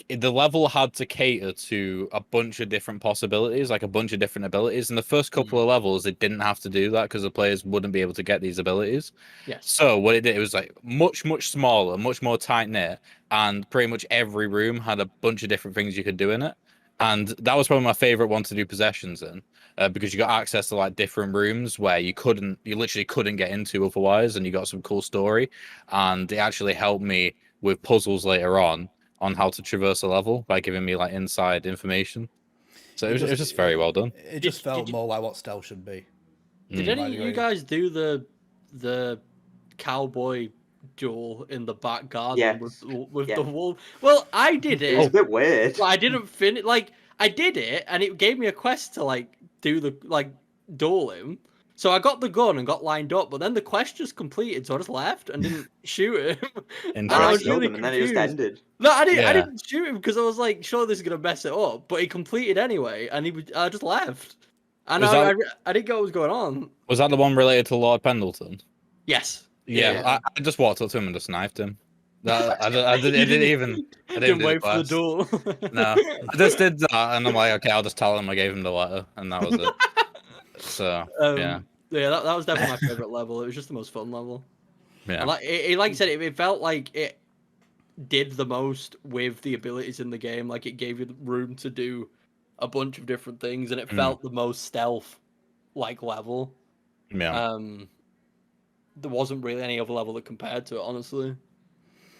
the level had to cater to a bunch of different possibilities, like a bunch of different abilities. In the first couple of levels, it didn't have to do that because the players wouldn't be able to get these abilities. Yes. So what it did, it was like much smaller, much more tight knit, and pretty much every room had a bunch of different things you could do in it. And that was probably my favorite one to do possessions in, because you got access to like different rooms where you literally couldn't get into otherwise, and you got some cool story, and it actually helped me with puzzles later on how to traverse a level by giving me like inside information. So it was just very well done. It just felt more like what stealth should be. Did any of you guys do the cowboy duel in the back garden with the wolf? Well, I did it. It was a bit weird. But I didn't finish. Like I did it, and it gave me a quest to like do the duel him. So I got the gun and got lined up, but then the quest just completed, so I just left and didn't shoot him. And I I was killed really him, and then it just confused. ended. No, I didn't shoot him because I was like, sure, this is gonna mess it up. But he completed anyway, and I just left. And I didn't get what was going on. Was that the one related to Lord Pendleton? Yes. Yeah. I just walked up to him and just knifed him. I didn't wait for the duel. No, I just did that, and I'm like, okay, I'll just tell him I gave him the letter, and that was it. So yeah, that was definitely my favorite level. It was just the most fun level. Yeah, and like I said, it felt like it did the most with the abilities in the game. Like it gave you the room to do a bunch of different things, and it felt the most stealth like level. Yeah. There wasn't really any other level that compared to it, honestly.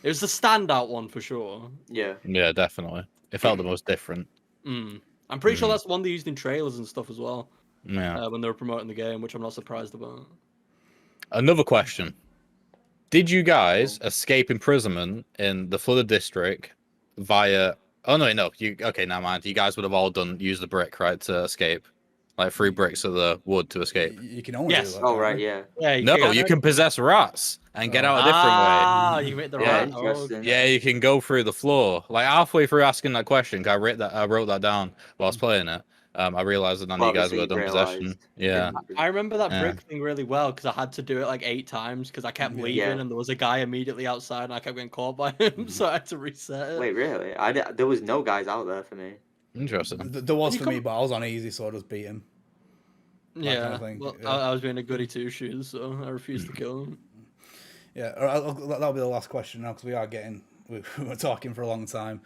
It was the standout one for sure. Yeah. Yeah, definitely. It felt the most different. I'm pretty sure that's the one they used in trailers and stuff as well. Yeah. When they were promoting the game, which I'm not surprised about. Another question. Did you guys escape imprisonment in the flooded district via... Oh, no. Okay, never mind. You guys would have all used the brick, right, to escape? Like 3 bricks of the wood to escape. You can only do that. Oh, right, yeah. You can possess rats and get out a different way. You make the Yeah, rat. interesting. Yeah, you can go through the floor. Like halfway through asking that question, 'cause I wrote that down while I was playing it. I realized that none of you guys would have done possession. Yeah. I remember that brick thing really well because I had to do it like 8 times because I kept leaving and there was a guy immediately outside and I kept getting caught by him, so I had to reset it. Wait, really? There was no guys out there for me. Interesting. There was for me, but I was on easy, so I just beat him. Yeah, I was being a goody 2-shoes, so I refused to kill him. Yeah, that'll be the last question now because we're talking for a long time.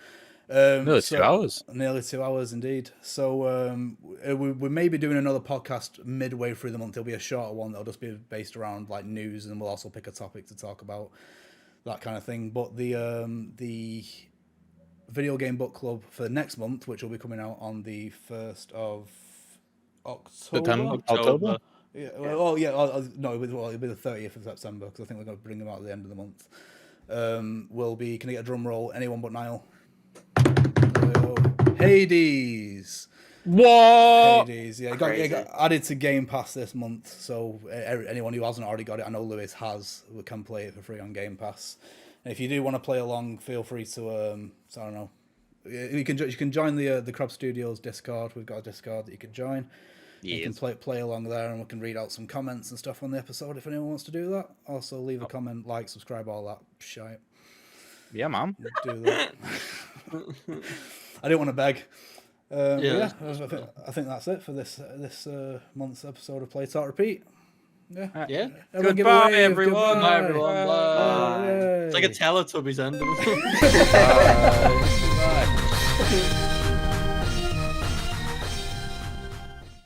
Nearly 2 hours. Nearly 2 hours, indeed. So we may be doing another podcast midway through the month. It'll be a shorter one. That'll just be based around like news, and we'll also pick a topic to talk about, that kind of thing. But the video game book club for next month, which will be coming out on the 1st of October. October. Yeah. No, it'll be the 30th of September, because I think we're going to bring them out at the end of the month. Will be. Can I get a drum roll? Anyone but Niall. Hades. What? Hades, yeah, it got added to Game Pass this month, so anyone who hasn't already got it, I know Lewis has, we can play it for free on Game Pass. And if you do want to play along, feel free to, I don't know, you can join the Crab Studios Discord. We've got a Discord that you can join. Yes. You can play along there, and we can read out some comments and stuff on the episode if anyone wants to do that. Also, leave a comment, like, subscribe, all that shite. Yeah, man. Do that. I didn't want to beg. I think that's it for this month's episode of Play Talk Repeat. Yeah. Yeah. Goodbye, everyone. Goodbye, everyone. Bye. It's like a Teletubbies ending. Bye.